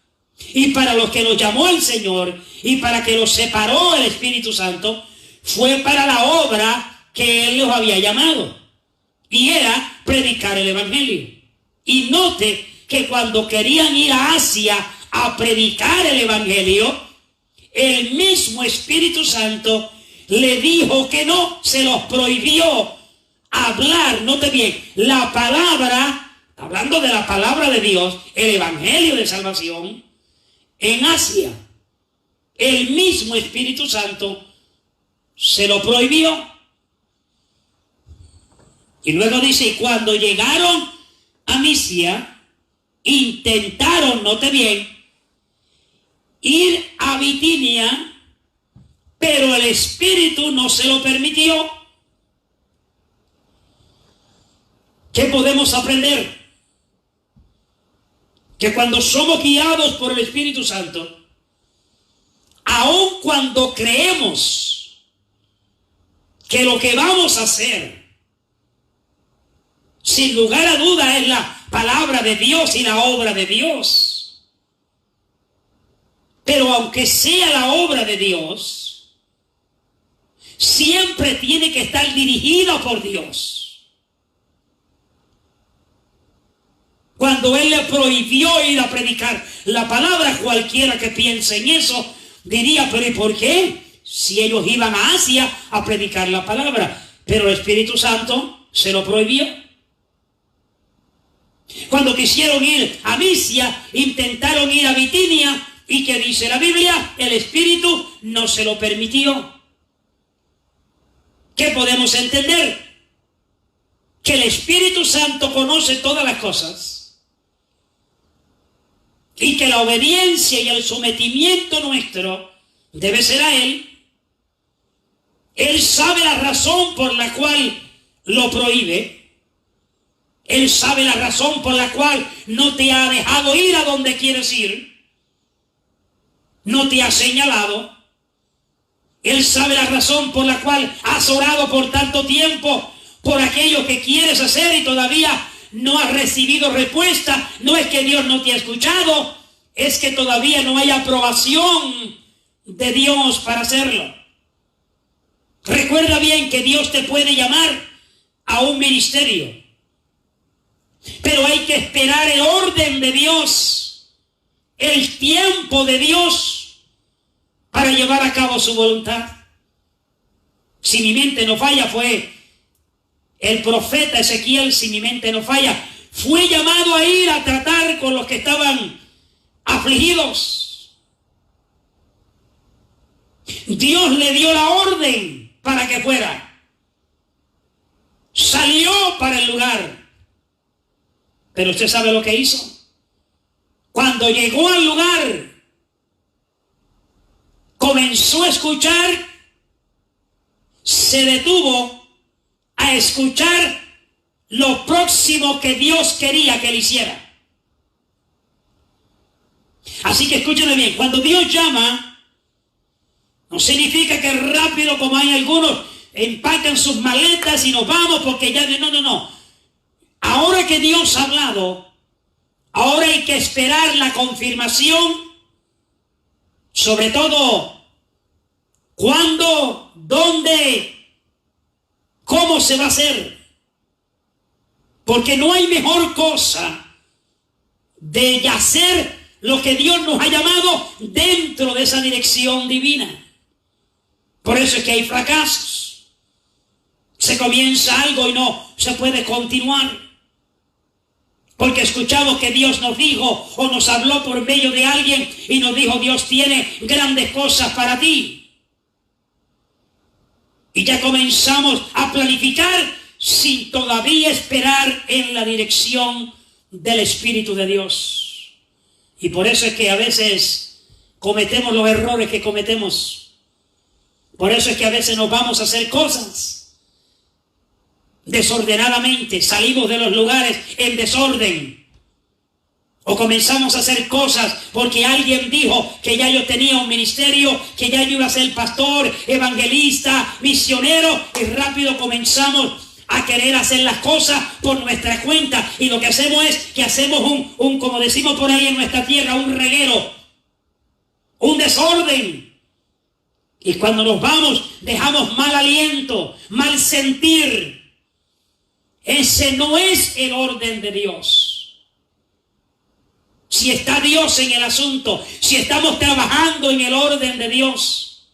Y para los que los llamó el Señor y para que los separó el Espíritu Santo, fue para la obra que Él los había llamado. Y era predicar el Evangelio. Y note que cuando querían ir a Asia a predicar el Evangelio, el mismo Espíritu Santo le dijo que no, se los prohibió hablar, note bien, la palabra, hablando de la palabra de Dios, el Evangelio de salvación, en Asia. El mismo Espíritu Santo se lo prohibió. Y luego dice, cuando llegaron a Misia, intentaron, note bien, ir a Bitinia, pero el Espíritu no se lo permitió. ¿Qué podemos aprender? Que cuando somos guiados por el Espíritu Santo, aun cuando creemos que lo que vamos a hacer, sin lugar a duda, es la palabra de Dios y la obra de Dios, pero aunque sea la obra de Dios, siempre tiene que estar dirigida por Dios. Cuando Él le prohibió ir a predicar la palabra, cualquiera que piense en eso diría, pero ¿y por qué? Si ellos iban a Asia a predicar la palabra, pero el Espíritu Santo se lo prohibió. Cuando quisieron ir a Misia, intentaron ir a Bitinia, y que dice la Biblia, el Espíritu no se lo permitió. ¿Qué podemos entender? Que el Espíritu Santo conoce todas las cosas y que la obediencia y el sometimiento nuestro debe ser a Él. Él sabe la razón por la cual lo prohíbe. Él sabe la razón por la cual no te ha dejado ir a donde quieres ir. No te ha señalado. Él sabe la razón por la cual has orado por tanto tiempo por aquello que quieres hacer y todavía no has recibido respuesta. No es que Dios no te ha escuchado, es que todavía no hay aprobación de Dios para hacerlo. Recuerda bien que Dios te puede llamar a un ministerio, pero hay que esperar el orden de Dios, el tiempo de Dios para llevar a cabo su voluntad. Si mi mente no falla, fue el profeta Ezequiel, si mi mente no falla, fue llamado a ir a tratar con los que estaban afligidos. Dios le dio la orden para que fuera. Salió para el lugar. Pero usted sabe lo que hizo. Cuando llegó al lugar, comenzó a escuchar, se detuvo a escuchar lo próximo que Dios quería que él hiciera. Así que escúchenme bien, cuando Dios llama, no significa que rápido, como hay algunos, empacan sus maletas y nos vamos porque ya... No. Ahora que Dios ha hablado, ahora hay que esperar la confirmación, sobre todo, cuándo, dónde, cómo se va a hacer. Porque no hay mejor cosa de hacer lo que Dios nos ha llamado dentro de esa dirección divina. Por eso es que hay fracasos. Se comienza algo y no se puede continuar. Porque escuchamos que Dios nos dijo o nos habló por medio de alguien y nos dijo, Dios tiene grandes cosas para ti. Y ya comenzamos a planificar sin todavía esperar en la dirección del Espíritu de Dios. Y por eso es que a veces cometemos los errores que cometemos. Por eso es que a veces nos vamos a hacer cosas desordenadamente. Salimos de los lugares en desorden. O comenzamos a hacer cosas porque alguien dijo que ya yo tenía un ministerio, que ya yo iba a ser pastor, evangelista, misionero, y rápido comenzamos a querer hacer las cosas por nuestra cuenta. Y lo que hacemos es que hacemos como decimos por ahí en nuestra tierra, un reguero, un desorden. Y cuando nos vamos, dejamos mal aliento, mal sentir. Ese no es el orden de Dios. Si está Dios en el asunto, si estamos trabajando en el orden de Dios,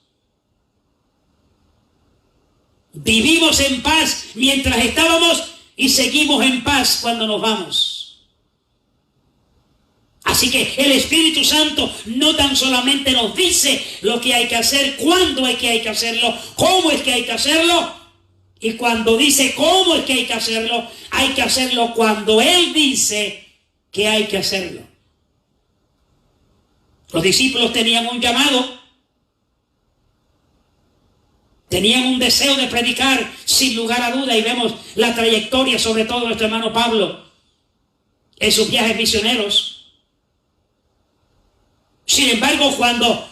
vivimos en paz mientras estábamos y seguimos en paz cuando nos vamos. Así que el Espíritu Santo no tan solamente nos dice lo que hay que hacer, cuándo es que hay que hacerlo, cómo es que hay que hacerlo. Y cuando dice cómo es que hay que hacerlo cuando Él dice que hay que hacerlo. Los discípulos tenían un llamado, tenían un deseo de predicar sin lugar a duda, y vemos la trayectoria, sobre todo de nuestro hermano Pablo, en sus viajes misioneros. Sin embargo, cuando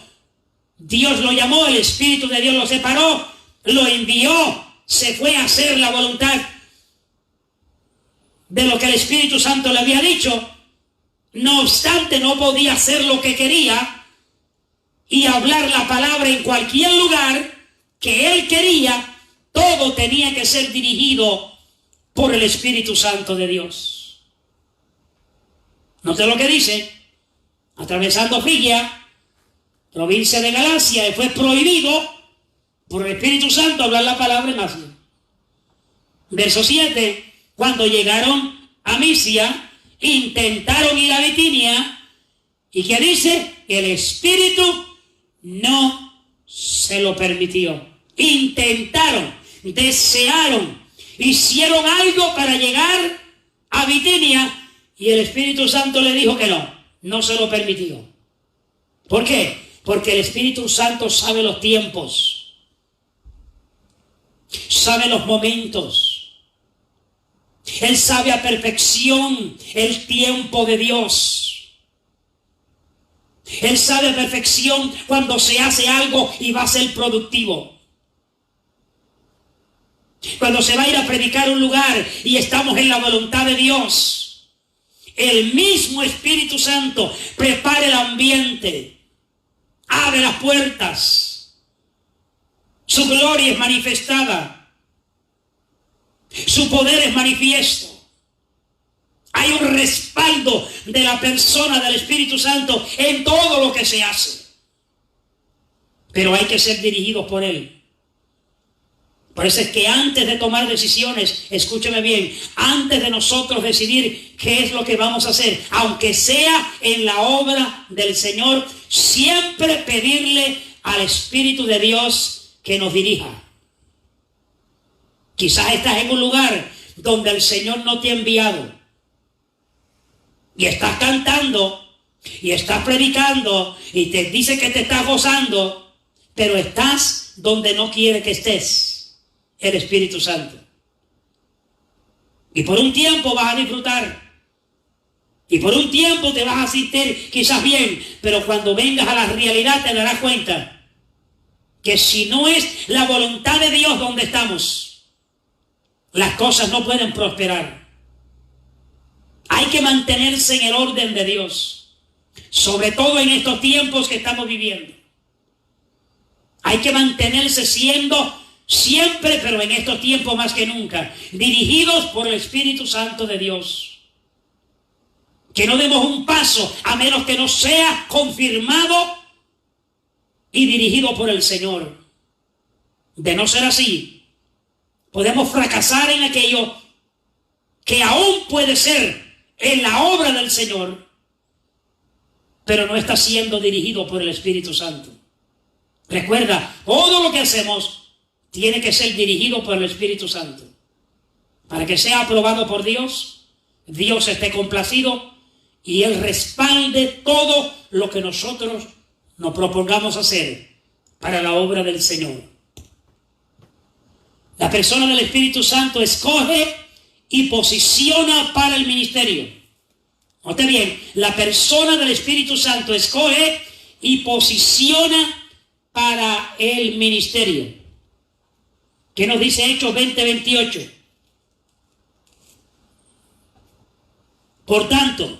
Dios lo llamó, el Espíritu de Dios lo separó, lo envió, se fue a hacer la voluntad de lo que el Espíritu Santo le había dicho. No obstante, no podía hacer lo que quería y hablar la palabra en cualquier lugar que él quería. Todo tenía que ser dirigido por el Espíritu Santo de Dios. Note lo que dice: atravesando Frigia, provincia de Galacia, fue prohibido por el Espíritu Santo hablar la palabra en Asia. Verso 7, cuando llegaron a Misia, intentaron ir a Bitinia, y que dice, el Espíritu no se lo permitió. Intentaron, desearon, hicieron algo para llegar a Bitinia, y el Espíritu Santo le dijo que no se lo permitió. ¿Por qué? Porque el Espíritu Santo sabe los tiempos, sabe los momentos. Él sabe a perfección el tiempo de Dios. Él sabe a perfección cuando se hace algo y va a ser productivo. Cuando se va a ir a predicar un lugar y estamos en la voluntad de Dios, el mismo Espíritu Santo prepara el ambiente, abre las puertas, su gloria es manifestada. Su poder es manifiesto. Hay un respaldo de la persona del Espíritu Santo en todo lo que se hace. Pero hay que ser dirigidos por Él. Por eso es que antes de tomar decisiones, escúcheme bien, antes de nosotros decidir qué es lo que vamos a hacer, aunque sea en la obra del Señor, siempre pedirle al Espíritu de Dios que nos dirija. Quizás estás en un lugar donde el Señor no te ha enviado. Y estás cantando, y estás predicando, y te dice que te estás gozando, pero estás donde no quiere que estés, el Espíritu Santo. Y por un tiempo vas a disfrutar. Y por un tiempo te vas a sentir quizás bien, pero cuando vengas a la realidad te darás cuenta que si no es la voluntad de Dios donde estamos, las cosas no pueden prosperar. Hay que mantenerse en el orden de Dios, sobre todo en estos tiempos que estamos viviendo. Hay que mantenerse siendo siempre, pero en estos tiempos más que nunca, dirigidos por el Espíritu Santo de Dios. Que no demos un paso a menos que no sea confirmado y dirigido por el Señor. De no ser así, podemos fracasar en aquello que aún puede ser en la obra del Señor, pero no está siendo dirigido por el Espíritu Santo. Recuerda, todo lo que hacemos tiene que ser dirigido por el Espíritu Santo. Para que sea aprobado por Dios, Dios esté complacido y Él respalde todo lo que nosotros nos propongamos hacer para la obra del Señor. La persona del Espíritu Santo escoge y posiciona para el ministerio. Note bien, la persona del Espíritu Santo escoge y posiciona para el ministerio. ¿Qué nos dice Hechos 20:28? Por tanto,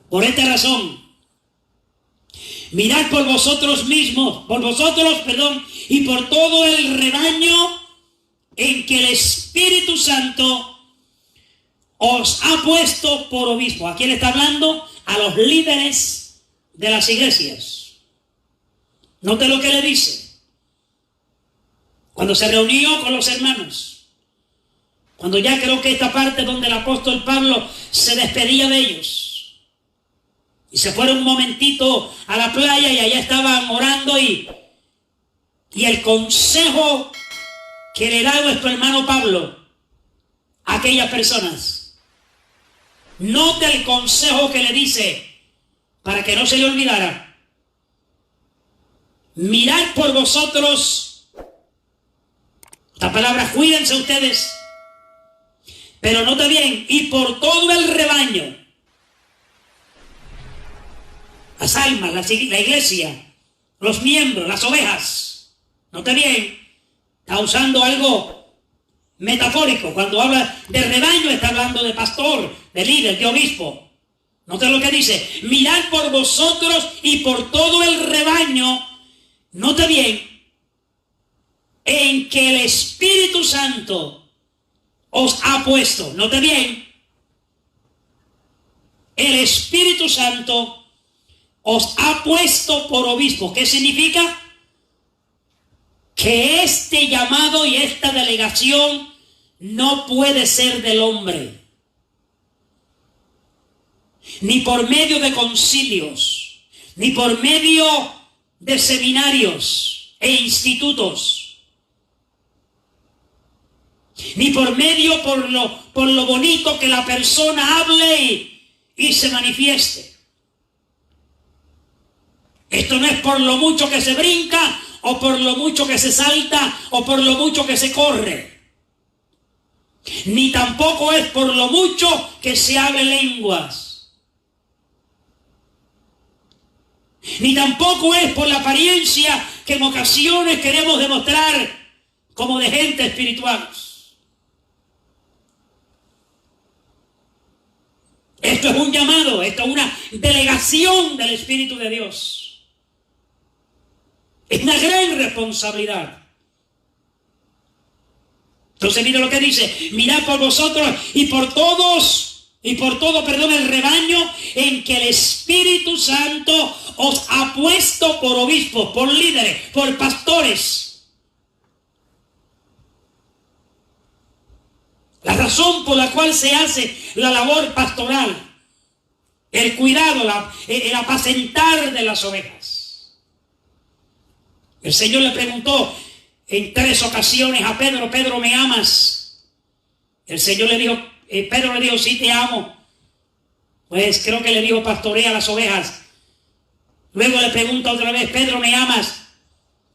por esta razón, mirad por vosotros mismos, y por todo el rebaño en que el Espíritu Santo os ha puesto por obispo. ¿A quién está hablando? A los líderes de las iglesias. Note lo que le dice. Cuando se reunió con los hermanos, cuando ya creo que esta parte donde el apóstol Pablo se despedía de ellos, y se fueron un momentito a la playa y allá estaban orando y el consejo que le da nuestro hermano Pablo a aquellas personas. Note el consejo que le dice para que no se le olvidara. Mirad por vosotros. Esta palabra, cuídense ustedes. Pero note bien, y por todo el rebaño. Las almas, la iglesia, los miembros, las ovejas. Note bien, está usando algo metafórico. Cuando habla de rebaño está hablando de pastor, de líder, de obispo. Note lo que dice, mirad por vosotros y por todo el rebaño. Note bien, en que el Espíritu Santo os ha puesto. Note bien, el Espíritu Santo os ha puesto por obispo. ¿Qué significa? Que este llamado y esta delegación no puede ser del hombre, ni por medio de concilios, ni por medio de seminarios e institutos, ni por medio por lo bonito que la persona hable y se manifieste. Esto no es por lo mucho que se brinca, o por lo mucho que se salta, o por lo mucho que se corre. Ni tampoco es por lo mucho que se hable lenguas. Ni tampoco es por la apariencia que en ocasiones queremos demostrar como de gente espiritual. Esto es un llamado, esto es una delegación del Espíritu de Dios. Es una gran responsabilidad. Entonces mira lo que dice, mirad por vosotros y por todo, el rebaño en que el Espíritu Santo os ha puesto por obispos, por líderes, por pastores. La razón por la cual se hace la labor pastoral, el cuidado, el apacentar de las ovejas. El Señor le preguntó en 3 ocasiones a Pedro, Pedro, ¿me amas? El Señor le dijo, Pedro le dijo, sí te amo. Pues creo que le dijo, pastorea las ovejas. Luego le pregunta otra vez, Pedro, ¿me amas?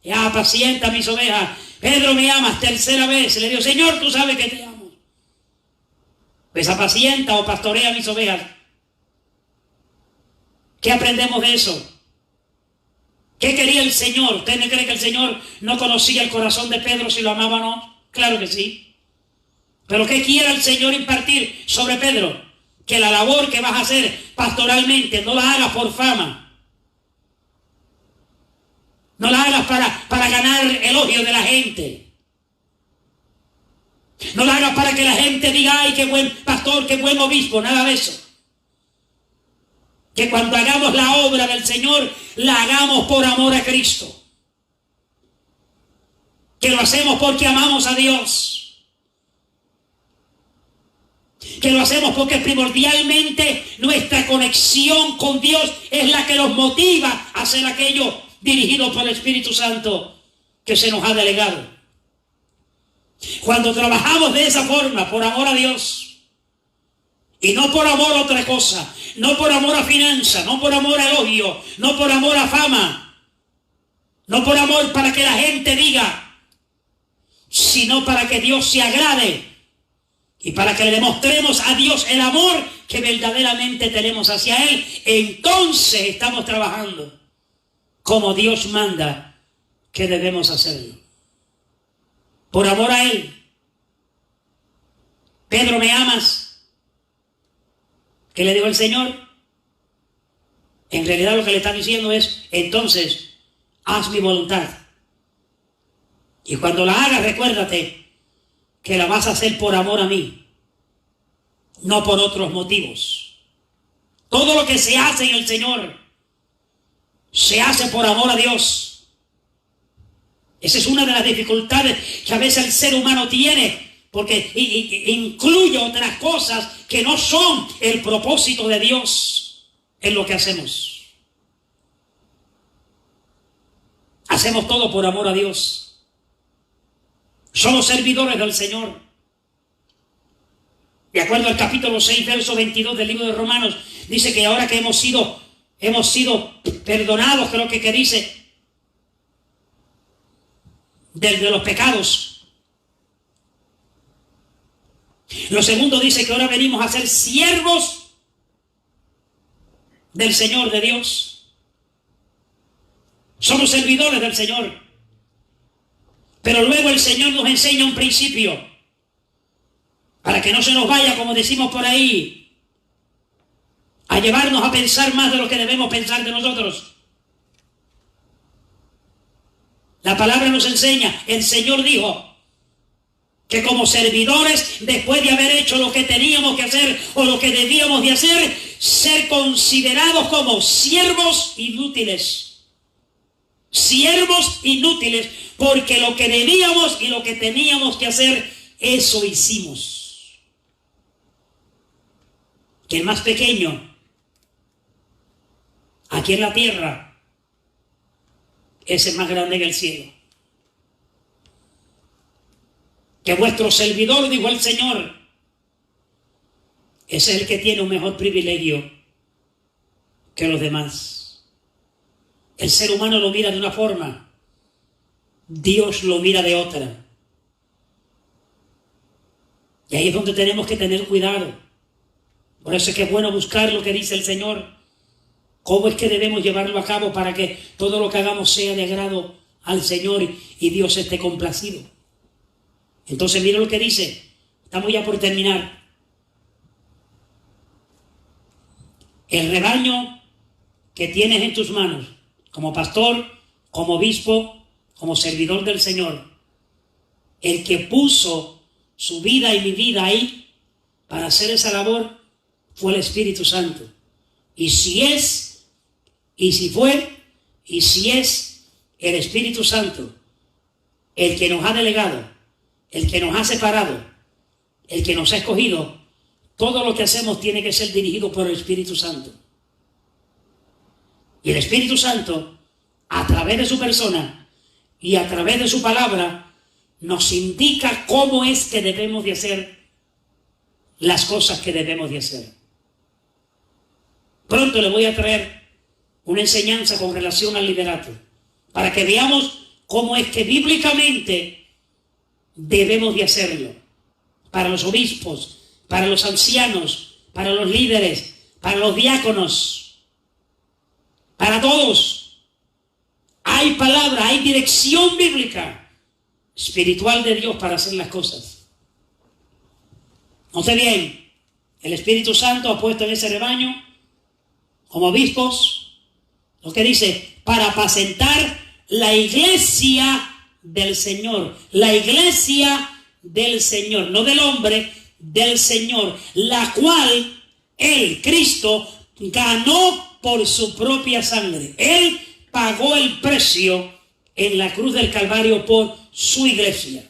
Ya, apacienta mis ovejas. Pedro, ¿me amas? Tercera vez le dijo, Señor, tú sabes que te amo. Pues apacienta o pastorea mis ovejas. ¿Qué aprendemos de eso? ¿Qué quería el Señor? ¿Usted no cree que el Señor no conocía el corazón de Pedro si lo amaba o no? Claro que sí. Pero ¿qué quiere el Señor impartir sobre Pedro? Que la labor que vas a hacer pastoralmente no la hagas por fama. No la hagas para ganar elogio de la gente. No la hagas para que la gente diga, ay, qué buen pastor, qué buen obispo. Nada de eso. Que cuando hagamos la obra del Señor, la hagamos por amor a Cristo. Que lo hacemos porque amamos a Dios. Que lo hacemos porque primordialmente nuestra conexión con Dios es la que nos motiva a hacer aquello dirigido por el Espíritu Santo. que se nos ha delegado. Cuando trabajamos de esa forma, por amor a Dios, y no por amor a otra cosa, no por amor a finanzas, no por amor a elogio, no por amor a fama, no por amor para que la gente diga, sino para que Dios se agrade y para que le demostremos a Dios el amor que verdaderamente tenemos hacia Él, entonces estamos trabajando como Dios manda que debemos hacerlo. Por amor a Él. Pedro, ¿me amas? ¿Qué le dijo el Señor? En realidad lo que le está diciendo es, entonces, haz mi voluntad. Y cuando la hagas, recuérdate que la vas a hacer por amor a mí, no por otros motivos. Todo lo que se hace en el Señor, se hace por amor a Dios. Esa es una de las dificultades que a veces el ser humano tiene, porque incluye otras cosas que no son el propósito de Dios en lo que hacemos. Hacemos todo por amor a Dios. Somos servidores del Señor. De acuerdo al capítulo 6, verso 22 del libro de Romanos, dice que ahora que hemos sido perdonados, creo que dice, de los pecados. Lo segundo dice que ahora venimos a ser siervos del Señor, de Dios. Somos servidores del Señor. Pero luego el Señor nos enseña un principio para que no se nos vaya, como decimos por ahí, a llevarnos a pensar más de lo que debemos pensar de nosotros. La palabra nos enseña, el Señor dijo que como servidores, después de haber hecho lo que teníamos que hacer o lo que debíamos de hacer, ser considerados como siervos inútiles. Siervos inútiles, porque lo que debíamos y lo que teníamos que hacer, eso hicimos. Que el más pequeño, aquí en la tierra, es el más grande en el cielo. Que vuestro servidor, dijo el Señor, ese es el que tiene un mejor privilegio que los demás. El ser humano lo mira de una forma, Dios lo mira de otra. Y ahí es donde tenemos que tener cuidado. Por eso es que es bueno buscar lo que dice el Señor. ¿Cómo es que debemos llevarlo a cabo para que todo lo que hagamos sea de agrado al Señor y Dios esté complacido? Entonces mira lo que dice. Estamos ya por terminar. El rebaño que tienes en tus manos, como pastor, como obispo, como servidor del Señor, el que puso su vida y mi vida ahí para hacer esa labor fue el Espíritu Santo. Y si es, y si fue, y si es el Espíritu Santo el que nos ha delegado, el que nos ha separado, el que nos ha escogido, todo lo que hacemos tiene que ser dirigido por el Espíritu Santo. Y el Espíritu Santo, a través de su persona y a través de su palabra, nos indica cómo es que debemos de hacer las cosas que debemos de hacer. Pronto le voy a traer una enseñanza con relación al liderato, para que veamos cómo es que bíblicamente debemos de hacerlo. Para los obispos, para los ancianos, para los líderes, para los diáconos, para todos. Hay palabra, hay dirección bíblica, espiritual de Dios para hacer las cosas. Note bien, el Espíritu Santo ha puesto en ese rebaño, como obispos, lo que dice, para apacentar la iglesia del Señor. La iglesia del Señor, no del hombre, del Señor, la cual Él, Cristo, ganó por su propia sangre. Él pagó el precio en la cruz del Calvario por su iglesia.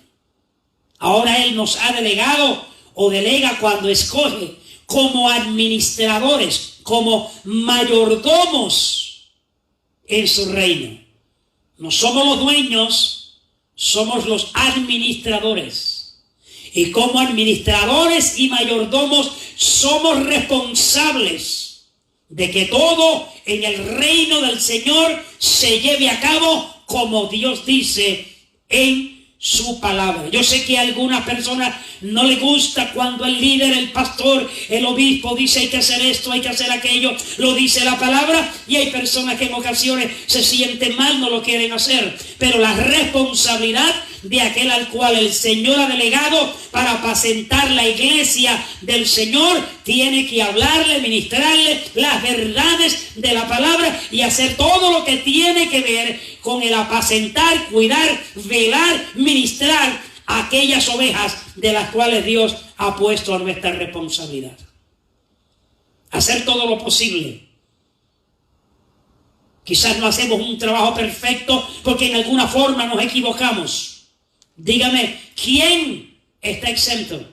Ahora Él nos ha delegado o delega cuando escoge como administradores, como mayordomos en su reino. No somos los dueños, somos los administradores. Y como administradores y mayordomos somos responsables de que todo en el reino del Señor se lleve a cabo como Dios dice en su palabra. Yo sé que a algunas personas no les gusta cuando el líder, el pastor, el obispo dice hay que hacer esto, hay que hacer aquello, lo dice la palabra, y hay personas que en ocasiones se sienten mal, no lo quieren hacer. Pero la responsabilidad de aquel al cual el Señor ha delegado para apacentar la iglesia del Señor, tiene que hablarle, ministrarle las verdades de la palabra y hacer todo lo que tiene que ver con el apacentar, cuidar, velar, ministrar a aquellas ovejas de las cuales Dios ha puesto a nuestra responsabilidad. Hacer todo lo posible. Quizás no hacemos un trabajo perfecto porque en alguna forma nos equivocamos. Dígame, ¿quién está exento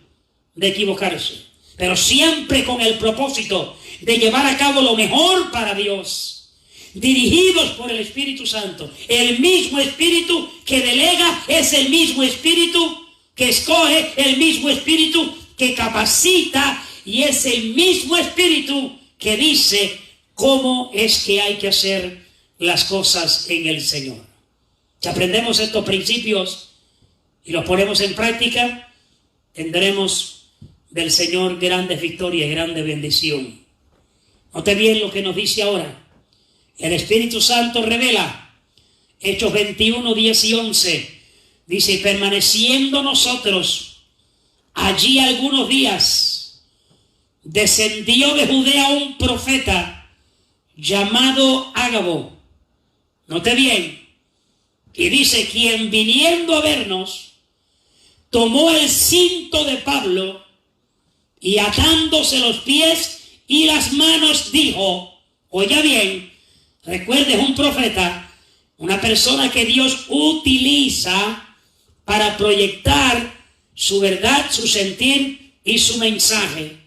de equivocarse? Pero siempre con el propósito de llevar a cabo lo mejor para Dios, dirigidos por el Espíritu Santo. El mismo Espíritu que delega es el mismo Espíritu que escoge, el mismo Espíritu que capacita, y es el mismo Espíritu que dice cómo es que hay que hacer las cosas en el Señor. Si aprendemos estos principios y los ponemos en práctica, tendremos del Señor grandes victorias y grande bendición. Note bien lo que nos dice ahora. El Espíritu Santo revela, Hechos 21, 10 y 11, dice, permaneciendo nosotros allí algunos días, descendió de Judea un profeta llamado Ágabo. Note bien, y dice, quien viniendo a vernos, tomó el cinto de Pablo y atándose los pies y las manos dijo, oiga bien, recuerde, es un profeta, una persona que Dios utiliza para proyectar su verdad, su sentir y su mensaje.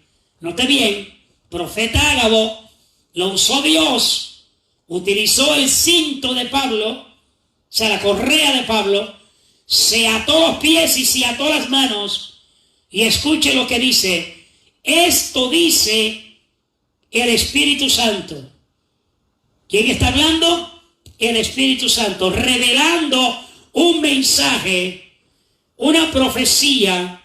Note bien, profeta Ágabo, lo usó Dios, utilizó el cinto de Pablo, o sea, la correa de Pablo, se ató los pies y se ató las manos, y escuche lo que dice. Esto dice el Espíritu Santo. ¿Quién está hablando? El Espíritu Santo, revelando un mensaje, una profecía,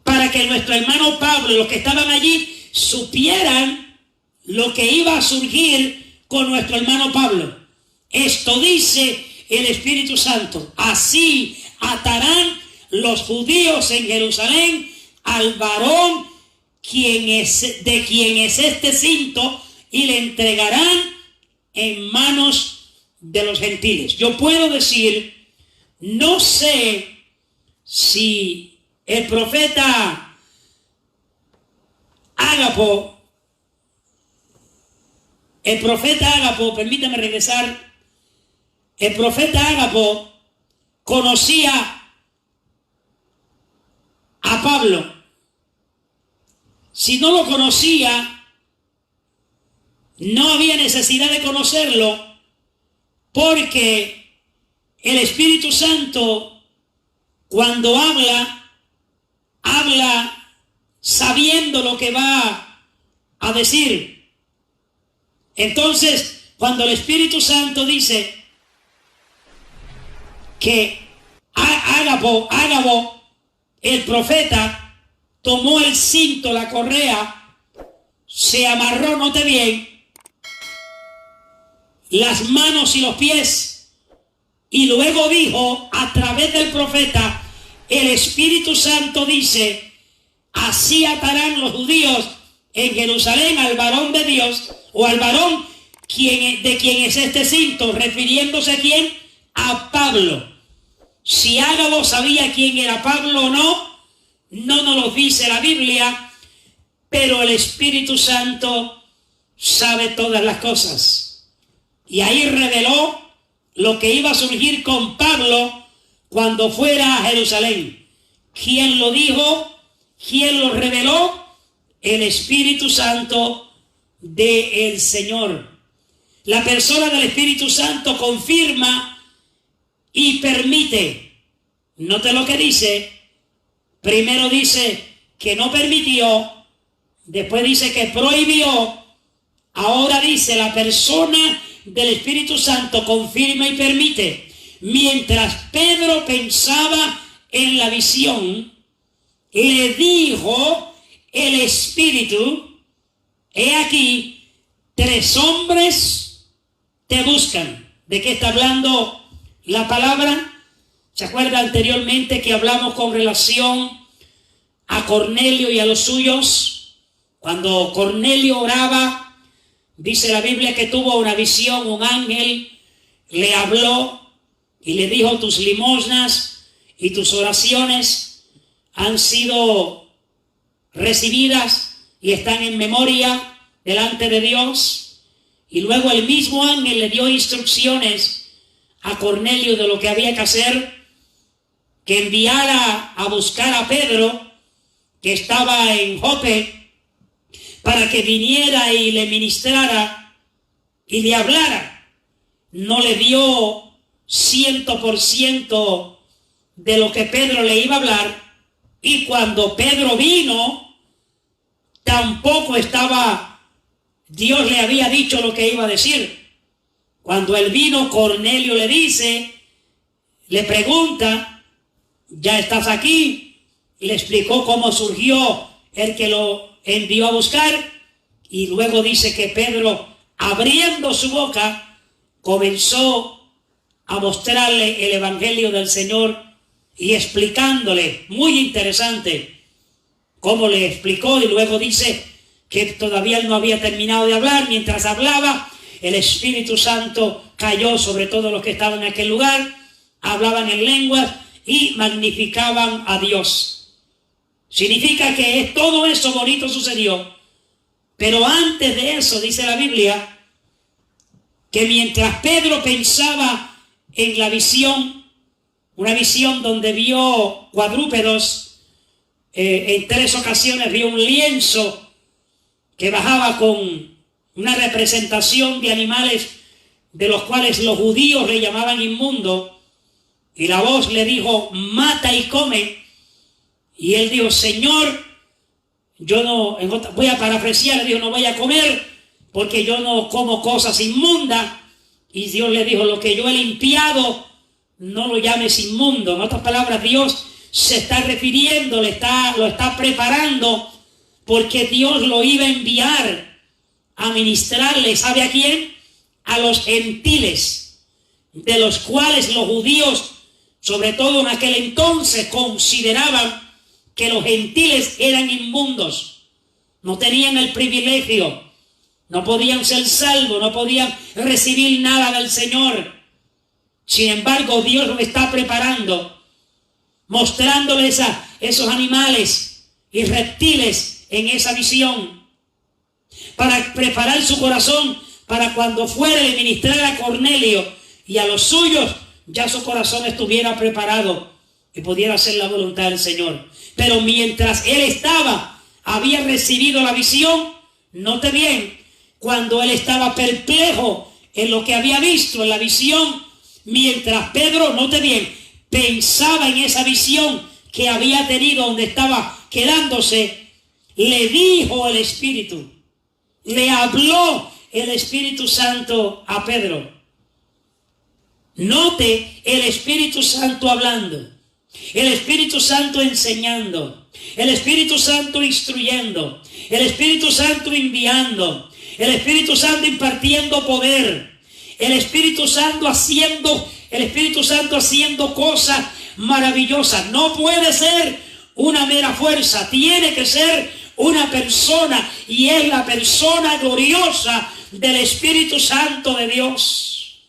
para que nuestro hermano Pablo y los que estaban allí supieran lo que iba a surgir con nuestro hermano Pablo. Esto dice el Espíritu Santo. Así atarán los judíos en Jerusalén al varón de quien es este cinto, y le entregarán en manos de los gentiles. Yo puedo decir, no sé si el profeta Ágabo, permítame regresar, el profeta Ágabo conocía a Pablo. Si no lo conocía, no había necesidad de conocerlo, porque el Espíritu Santo, cuando habla sabiendo lo que va a decir. Entonces, cuando el Espíritu Santo dice que Ágabo, el profeta, tomó el cinto, la correa, se amarró, note bien, las manos y los pies, y luego dijo a través del profeta, el Espíritu Santo dice, así atarán los judíos en Jerusalén al varón de Dios, o al varón de quien es este cinto, refiriéndose a quién, a Pablo. Si Ágabo sabía quién era Pablo o no, no nos lo dice la Biblia, pero el Espíritu Santo sabe todas las cosas. Y ahí reveló lo que iba a surgir con Pablo cuando fuera a Jerusalén. ¿Quién lo dijo? ¿Quién lo reveló? El Espíritu Santo del Señor. La persona del Espíritu Santo confirma y permite. Note lo que dice. Primero dice que no permitió, después dice que prohibió, ahora dice la persona del Espíritu Santo confirma y permite. Mientras Pedro pensaba en la visión, le dijo el Espíritu: he aquí, 3 hombres te buscan. ¿De qué está hablando la palabra? ¿Se acuerda anteriormente que hablamos con relación a Cornelio y a los suyos? Cuando Cornelio oraba, dice la Biblia que tuvo una visión, un ángel le habló y le dijo: tus limosnas y tus oraciones han sido recibidas y están en memoria delante de Dios. Y luego el mismo ángel le dio instrucciones a Cornelio de lo que había que hacer, que enviara a buscar a Pedro, que estaba en Jope, para que viniera y le ministrara y le hablara. No le dio 100% de lo que Pedro le iba a hablar, y cuando Pedro vino, tampoco Dios le había dicho lo que iba a decir. Cuando él vino, Cornelio le dice, le pregunta: ¿ya estás aquí? Le explicó cómo surgió el que lo envió a buscar, y luego dice que Pedro, abriendo su boca, comenzó a mostrarle el evangelio del Señor y explicándole, muy interesante cómo le explicó. Y luego dice que todavía no había terminado de hablar. Mientras hablaba, el Espíritu Santo cayó sobre todos los que estaban en aquel lugar, hablaban en lenguas y magnificaban a Dios. Significa que todo eso bonito sucedió, pero antes de eso dice la Biblia que mientras Pedro pensaba en la visión, una visión donde vio cuadrúpedos, en 3 ocasiones vio un lienzo que bajaba con una representación de animales de los cuales los judíos le llamaban inmundo. Y la voz le dijo: mata y come. Y él dijo: Señor, yo no, voy a parafrasear, le dijo: no voy a comer porque yo no como cosas inmundas. Y Dios le dijo: lo que yo he limpiado, no lo llames inmundo. En otras palabras, Dios se está refiriendo, lo está preparando, porque Dios lo iba a enviar a ministrarle, ¿sabe a quién? A los gentiles, de los cuales los judíos, sobre todo en aquel entonces, consideraban que los gentiles eran inmundos, no tenían el privilegio, no podían ser salvos, no podían recibir nada del Señor. Sin embargo, Dios los está preparando, mostrándoles a esos animales y reptiles en esa visión, para preparar su corazón para cuando fuera de ministrar a Cornelio y a los suyos, ya su corazón estuviera preparado y pudiera hacer la voluntad del Señor. Pero mientras él había recibido la visión, note bien, cuando él estaba perplejo en lo que había visto en la visión, mientras Pedro, note bien, pensaba en esa visión que había tenido donde estaba quedándose, le dijo el Espíritu, le habló el Espíritu Santo a Pedro. Note el Espíritu Santo hablando, el Espíritu Santo enseñando, el Espíritu Santo instruyendo, el Espíritu Santo enviando, el Espíritu Santo impartiendo poder, el Espíritu Santo haciendo cosas maravillosas. No puede ser una mera fuerza, tiene que ser una persona, y es la persona gloriosa del Espíritu Santo de Dios,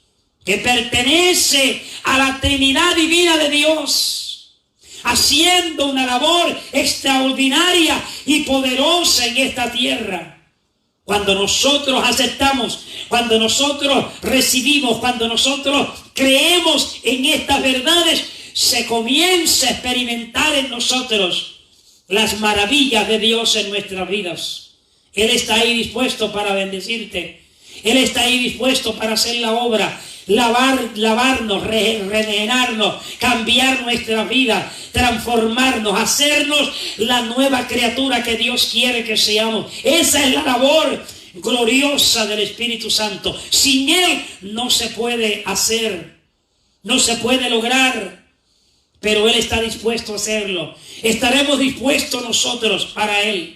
que pertenece a la Trinidad divina de Dios, haciendo una labor extraordinaria y poderosa en esta tierra. Cuando nosotros aceptamos, cuando nosotros recibimos, cuando nosotros creemos en estas verdades, se comienza a experimentar en nosotros las maravillas de Dios en nuestras vidas. Él está ahí dispuesto para bendecirte. Él está ahí dispuesto para hacer la obra. lavarnos, regenerarnos, cambiar nuestra vida, transformarnos, hacernos la nueva criatura que Dios quiere que seamos. Esa es la labor gloriosa del Espíritu Santo. Sin Él no se puede hacer, no se puede lograr, pero Él está dispuesto a hacerlo. Estaremos dispuestos nosotros para Él.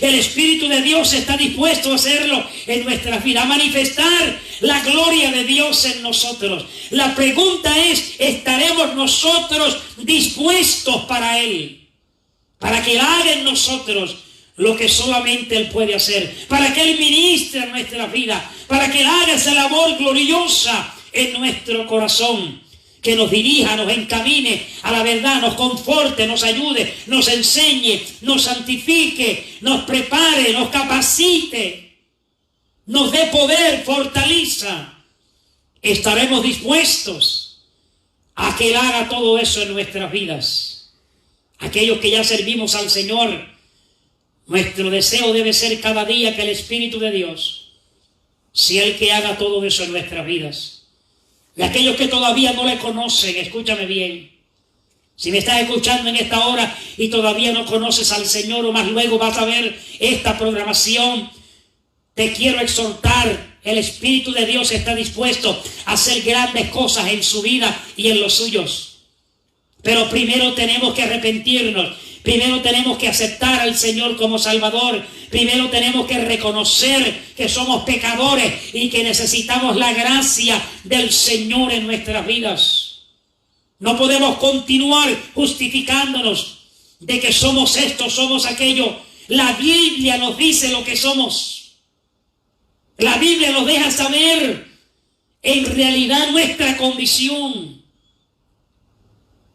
El Espíritu de Dios está dispuesto a hacerlo en nuestras vidas, a manifestar la gloria de Dios en nosotros. La pregunta es, ¿estaremos nosotros dispuestos para Él? Para que Él haga en nosotros lo que solamente Él puede hacer, para que Él ministre en nuestra vida, para que Él haga esa labor gloriosa en nuestro corazón, que nos dirija, nos encamine a la verdad, nos conforte, nos ayude, nos enseñe, nos santifique, nos prepare, nos capacite, nos dé poder, fortaleza. Estaremos dispuestos a que Él haga todo eso en nuestras vidas. Aquellos que ya servimos al Señor, nuestro deseo debe ser cada día que el Espíritu de Dios sea el que haga todo eso en nuestras vidas. Y aquellos que todavía no le conocen, escúchame bien. Si me estás escuchando en esta hora y todavía no conoces al Señor, o más luego vas a ver esta programación, te quiero exhortar. El Espíritu de Dios está dispuesto a hacer grandes cosas en su vida y en los suyos. Pero primero tenemos que arrepentirnos. Primero tenemos que aceptar al Señor como Salvador. Primero tenemos que reconocer que somos pecadores y que necesitamos la gracia del Señor en nuestras vidas. No podemos continuar justificándonos de que somos esto, somos aquello. La Biblia nos dice lo que somos. La Biblia nos deja saber en realidad nuestra condición.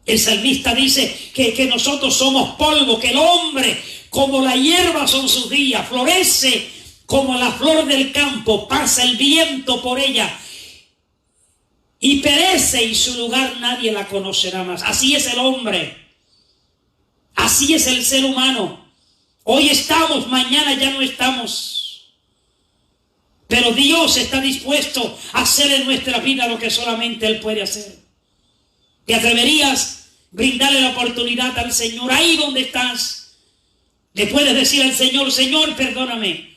El salmista dice que nosotros somos polvo, que el hombre, como la hierba son sus días, florece como la flor del campo, pasa el viento por ella y perece, y su lugar nadie la conocerá más. Así es el hombre, así es el ser humano. Hoy estamos, mañana ya no estamos. Pero Dios está dispuesto a hacer en nuestra vida lo que solamente Él puede hacer. ¿Te atreverías a brindarle la oportunidad al Señor ahí donde estás? Le puedes decir al Señor: Señor, perdóname.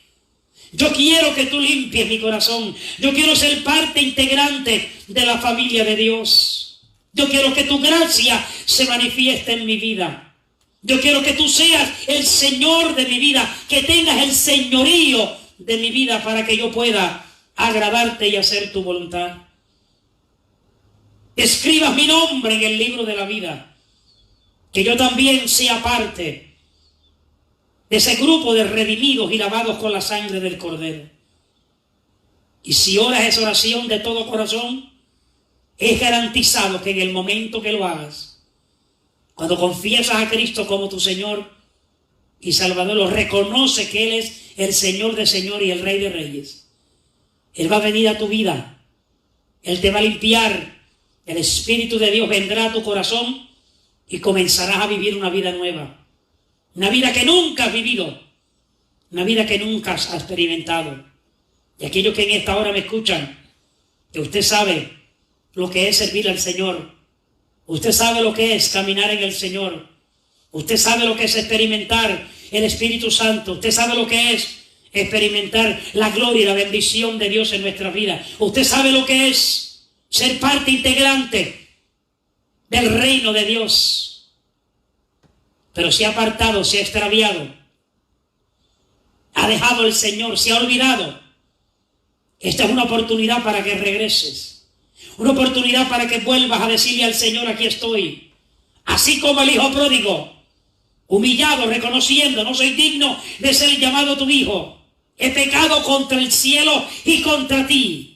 Yo quiero que tú limpies mi corazón. Yo quiero ser parte integrante de la familia de Dios. Yo quiero que tu gracia se manifieste en mi vida. Yo quiero que tú seas el Señor de mi vida, que tengas el señorío de mi vida para que yo pueda agradarte y hacer tu voluntad. Escribas mi nombre en el libro de la vida, que yo también sea parte de ese grupo de redimidos y lavados con la sangre del Cordero. Y si oras esa oración de todo corazón, es garantizado que en el momento que lo hagas, cuando confiesas a Cristo como tu Señor y Salvador, lo reconoce que Él es el Señor de señores y el Rey de reyes, Él va a venir a tu vida, Él te va a limpiar. El Espíritu de Dios vendrá a tu corazón y comenzarás a vivir una vida nueva. Una vida que nunca has vivido. Una vida que nunca has experimentado. Y aquellos que en esta hora me escuchan, que usted sabe lo que es servir al Señor. Usted sabe lo que es caminar en el Señor. Usted sabe lo que es experimentar el Espíritu Santo. Usted sabe lo que es experimentar la gloria y la bendición de Dios en nuestra vida. Usted sabe lo que es ser parte integrante del reino de Dios. Pero se ha apartado, se ha extraviado, ha dejado el Señor, se ha olvidado. Esta es una oportunidad para que regreses. Una oportunidad para que vuelvas a decirle al Señor: aquí estoy. Así como el hijo pródigo, humillado, reconociendo: no soy digno de ser llamado tu hijo. He pecado contra el cielo y contra ti.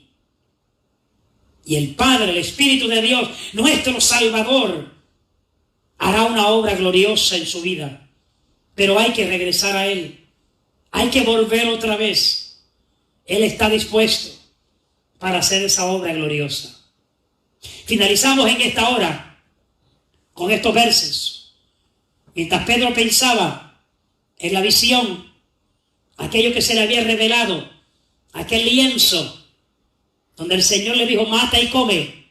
Y el Padre, el Espíritu de Dios, nuestro Salvador, hará una obra gloriosa en su vida. Pero hay que regresar a Él. Hay que volver otra vez. Él está dispuesto para hacer esa obra gloriosa. Finalizamos en esta hora con estos versos. Mientras Pedro pensaba en la visión, aquello que se le había revelado, aquel lienzo donde el Señor le dijo, mata y come.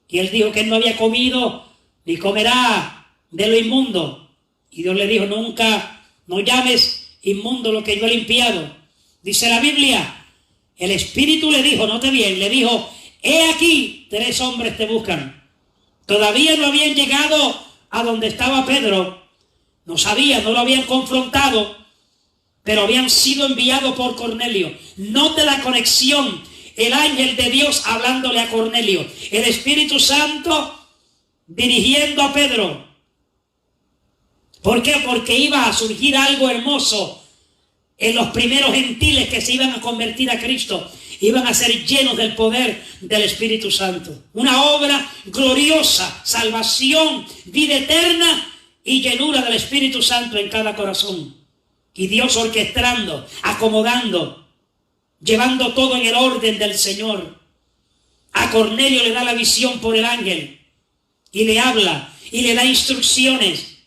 Y él dijo que él no había comido ni comerá de lo inmundo. Y Dios le dijo, nunca, no llames inmundo lo que yo he limpiado. Dice la Biblia, el Espíritu le dijo, note bien, le dijo, he aquí, 3 hombres te buscan. Todavía no habían llegado a donde estaba Pedro. No sabían, no lo habían confrontado, pero habían sido enviados por Cornelio. Note la conexión, el ángel de Dios hablándole a Cornelio, el Espíritu Santo dirigiendo a Pedro. ¿Por qué? Porque iba a surgir algo hermoso en los primeros gentiles que se iban a convertir a Cristo. Iban a ser llenos del poder del Espíritu Santo. Una obra gloriosa, salvación, vida eterna y llenura del Espíritu Santo en cada corazón. Y Dios orquestando, acomodando, llevando todo en el orden del Señor. A Cornelio le da la visión por el ángel y le habla y le da instrucciones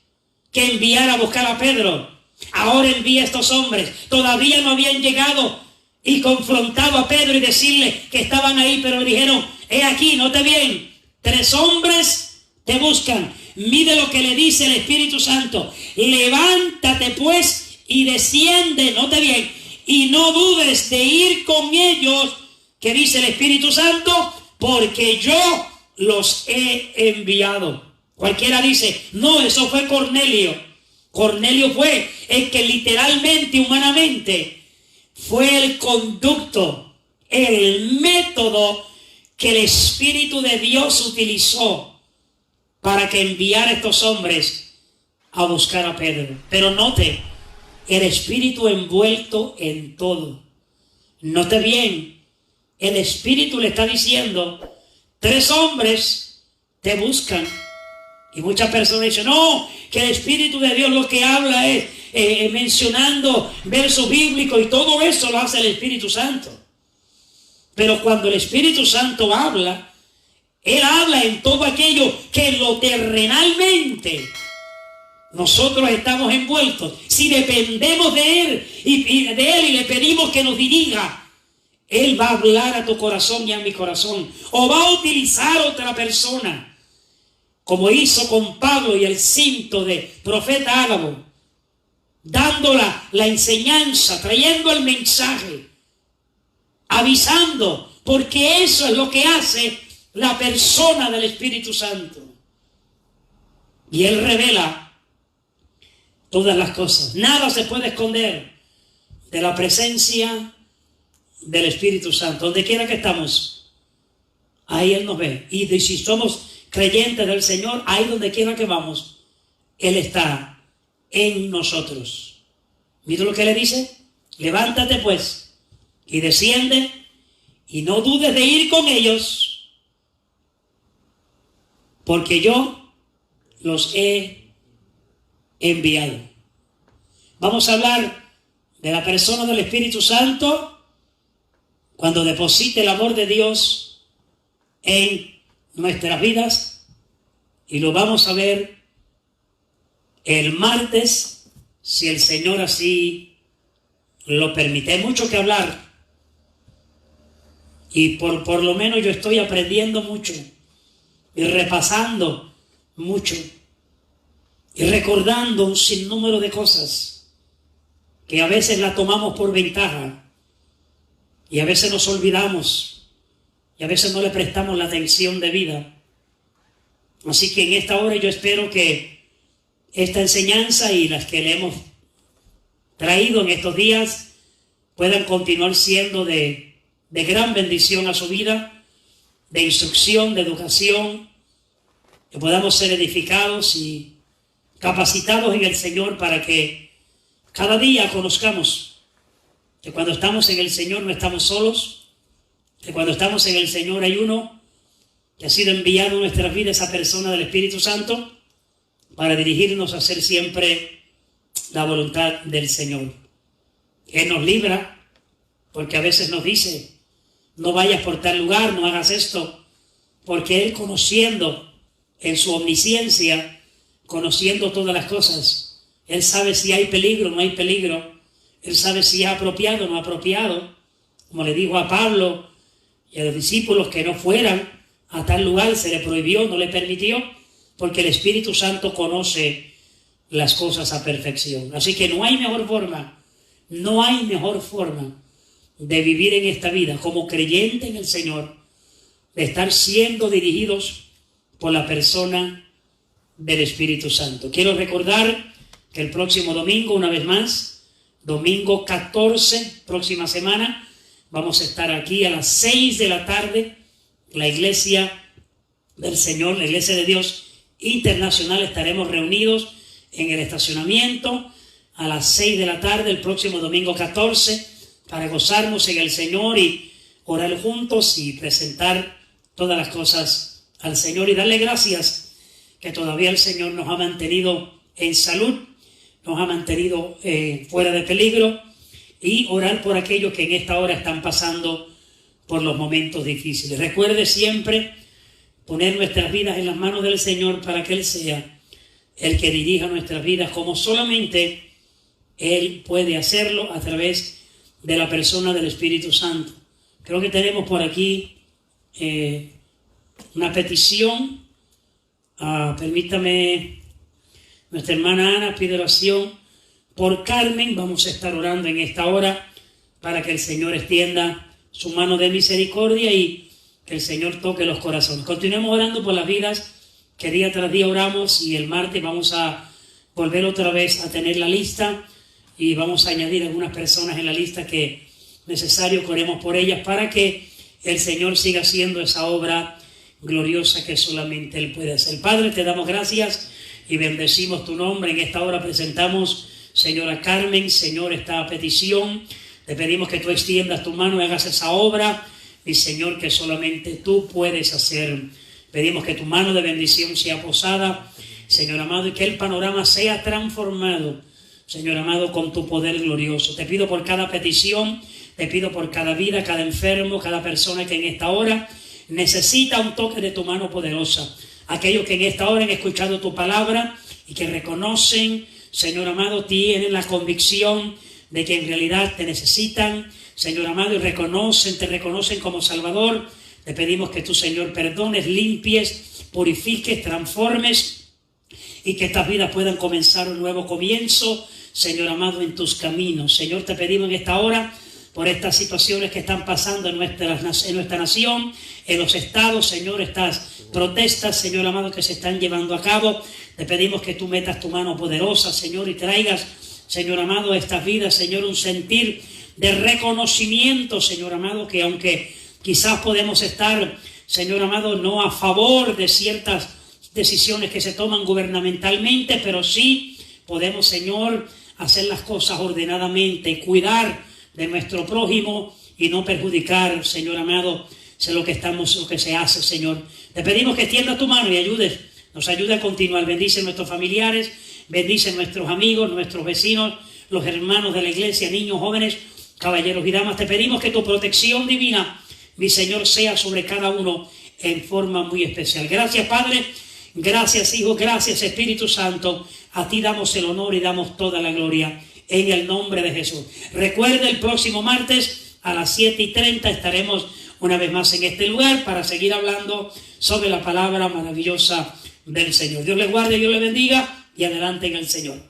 que enviara a buscar a Pedro. Ahora envía a estos hombres. Todavía no habían llegado y confrontado a Pedro y decirle que estaban ahí, pero le dijeron, he aquí, note bien, 3 hombres te buscan. Mire lo que le dice el Espíritu Santo. Levántate pues y desciende, note bien, y no dudes de ir con ellos, que dice el Espíritu Santo, porque yo los he enviado. Cualquiera dice, no, eso fue Cornelio. Cornelio fue el que literalmente, humanamente, fue el conducto, el método que el Espíritu de Dios utilizó para que enviara a estos hombres a buscar a Pedro. Pero note, el Espíritu envuelto en todo. Note bien, el Espíritu le está diciendo, 3 hombres te buscan. Y muchas personas dicen, no, que el Espíritu de Dios lo que habla es mencionando versos bíblicos y todo eso lo hace el Espíritu Santo. Pero cuando el Espíritu Santo habla, Él habla en todo aquello que lo terrenalmente nosotros estamos envueltos. Si dependemos de Él y le pedimos que nos dirija, Él va a hablar a tu corazón y a mi corazón. O va a utilizar otra persona, como hizo con Pablo y el cinto de profeta Ágabo, dando la enseñanza, trayendo el mensaje, avisando, porque eso es lo que hace la persona del Espíritu Santo. Y Él revela todas las cosas. Nada se puede esconder de la presencia del Espíritu Santo. Donde quiera que estamos, ahí Él nos ve. Y si somos creyentes del Señor, ahí donde quiera que vamos, Él está en nosotros. Mira lo que le dice, levántate pues y desciende y no dudes de ir con ellos, porque yo los he enviado. Vamos a hablar de la persona del Espíritu Santo cuando deposite el amor de Dios en nuestras vidas, y lo vamos a ver el martes, si el Señor así lo permite. Hay mucho que hablar y por lo menos yo estoy aprendiendo mucho y repasando mucho y recordando un sinnúmero de cosas que a veces la tomamos por ventaja y a veces nos olvidamos y a veces no le prestamos la atención debida. Así que en esta hora yo espero que esta enseñanza y las que le hemos traído en estos días puedan continuar siendo de gran bendición a su vida, de instrucción, de educación, que podamos ser edificados y capacitados en el Señor para que cada día conozcamos que cuando estamos en el Señor no estamos solos, que cuando estamos en el Señor hay uno que ha sido enviado a nuestras vidas, esa persona del Espíritu Santo, para dirigirnos a hacer siempre la voluntad del Señor. Él nos libra, porque a veces nos dice, no vayas por tal lugar, no hagas esto, porque Él, conociendo en su omnisciencia, conociendo todas las cosas, Él sabe si hay peligro o no hay peligro, Él sabe si es apropiado o no apropiado, como le dijo a Pablo Y a los discípulos que no fueran a tal lugar se le prohibió, no le permitió, porque el Espíritu Santo conoce las cosas a perfección. Así que no hay mejor forma de vivir en esta vida como creyente en el Señor, de estar siendo dirigidos por la persona del Espíritu Santo. Quiero recordar que el próximo domingo, una vez más, domingo 14, próxima semana, vamos a estar aquí a las 6 de la tarde, la Iglesia del Señor, la Iglesia de Dios Internacional. Estaremos reunidos en el estacionamiento a las 6 de la tarde, el próximo domingo 14, para gozarnos en el Señor y orar juntos y presentar todas las cosas al Señor y darle gracias que todavía el Señor nos ha mantenido en salud, nos ha mantenido fuera de peligro, y orar por aquellos que en esta hora están pasando por los momentos difíciles. Recuerde siempre poner nuestras vidas en las manos del Señor para que Él sea el que dirija nuestras vidas, como solamente Él puede hacerlo a través de la persona del Espíritu Santo. Creo que tenemos por aquí una petición. Permítame, nuestra hermana Ana pide oración por Carmen. Vamos a estar orando en esta hora para que el Señor extienda su mano de misericordia y que el Señor toque los corazones. Continuemos orando por las vidas que día tras día oramos, y el martes vamos a volver otra vez a tener la lista y vamos a añadir algunas personas en la lista que es necesario que oremos por ellas para que el Señor siga haciendo esa obra gloriosa que solamente Él puede hacer. Padre, te damos gracias y bendecimos tu nombre. En esta hora presentamos, señora Carmen, Señor, esta petición. Te pedimos que tú extiendas tu mano y hagas esa obra, y Señor, que solamente tú puedes hacer. Pedimos que tu mano de bendición sea posada, Señor amado, y que el panorama sea transformado, Señor amado, con tu poder glorioso. Te pido por cada petición, te pido por cada vida, cada enfermo, cada persona que en esta hora necesita un toque de tu mano poderosa. Aquellos que en esta hora han escuchado tu palabra y que reconocen, Señor amado, tienen la convicción de que en realidad te necesitan, Señor amado, y te reconocen como Salvador. Te pedimos que tú, Señor, perdones, limpies, purifiques, transformes, y que estas vidas puedan comenzar un nuevo comienzo, Señor amado, en tus caminos. Señor, te pedimos en esta hora por estas situaciones que están pasando en nuestra nación, en los estados, Señor, estas protestas, Señor amado, que se están llevando a cabo. Te pedimos que tú metas tu mano poderosa, Señor, y traigas, Señor amado, a estas vidas, Señor, un sentir de reconocimiento, Señor amado, que aunque quizás podemos estar, Señor amado, no a favor de ciertas decisiones que se toman gubernamentalmente, pero sí podemos, Señor, hacer las cosas ordenadamente, cuidar de nuestro prójimo y no perjudicar, Señor amado, lo que se hace, Señor. Te pedimos que extienda tu mano y nos ayude a continuar. Bendice a nuestros familiares, bendice a nuestros amigos, nuestros vecinos, los hermanos de la iglesia, niños, jóvenes, caballeros y damas. Te pedimos que tu protección divina, mi Señor, sea sobre cada uno en forma muy especial. Gracias, Padre. Gracias, Hijo. Gracias, Espíritu Santo. A ti damos el honor y damos toda la gloria en el nombre de Jesús. Recuerda, el próximo martes a las 7:30 estaremos una vez más en este lugar para seguir hablando sobre la palabra maravillosa del Señor. Dios les guarde, Dios les bendiga y adelante en el Señor.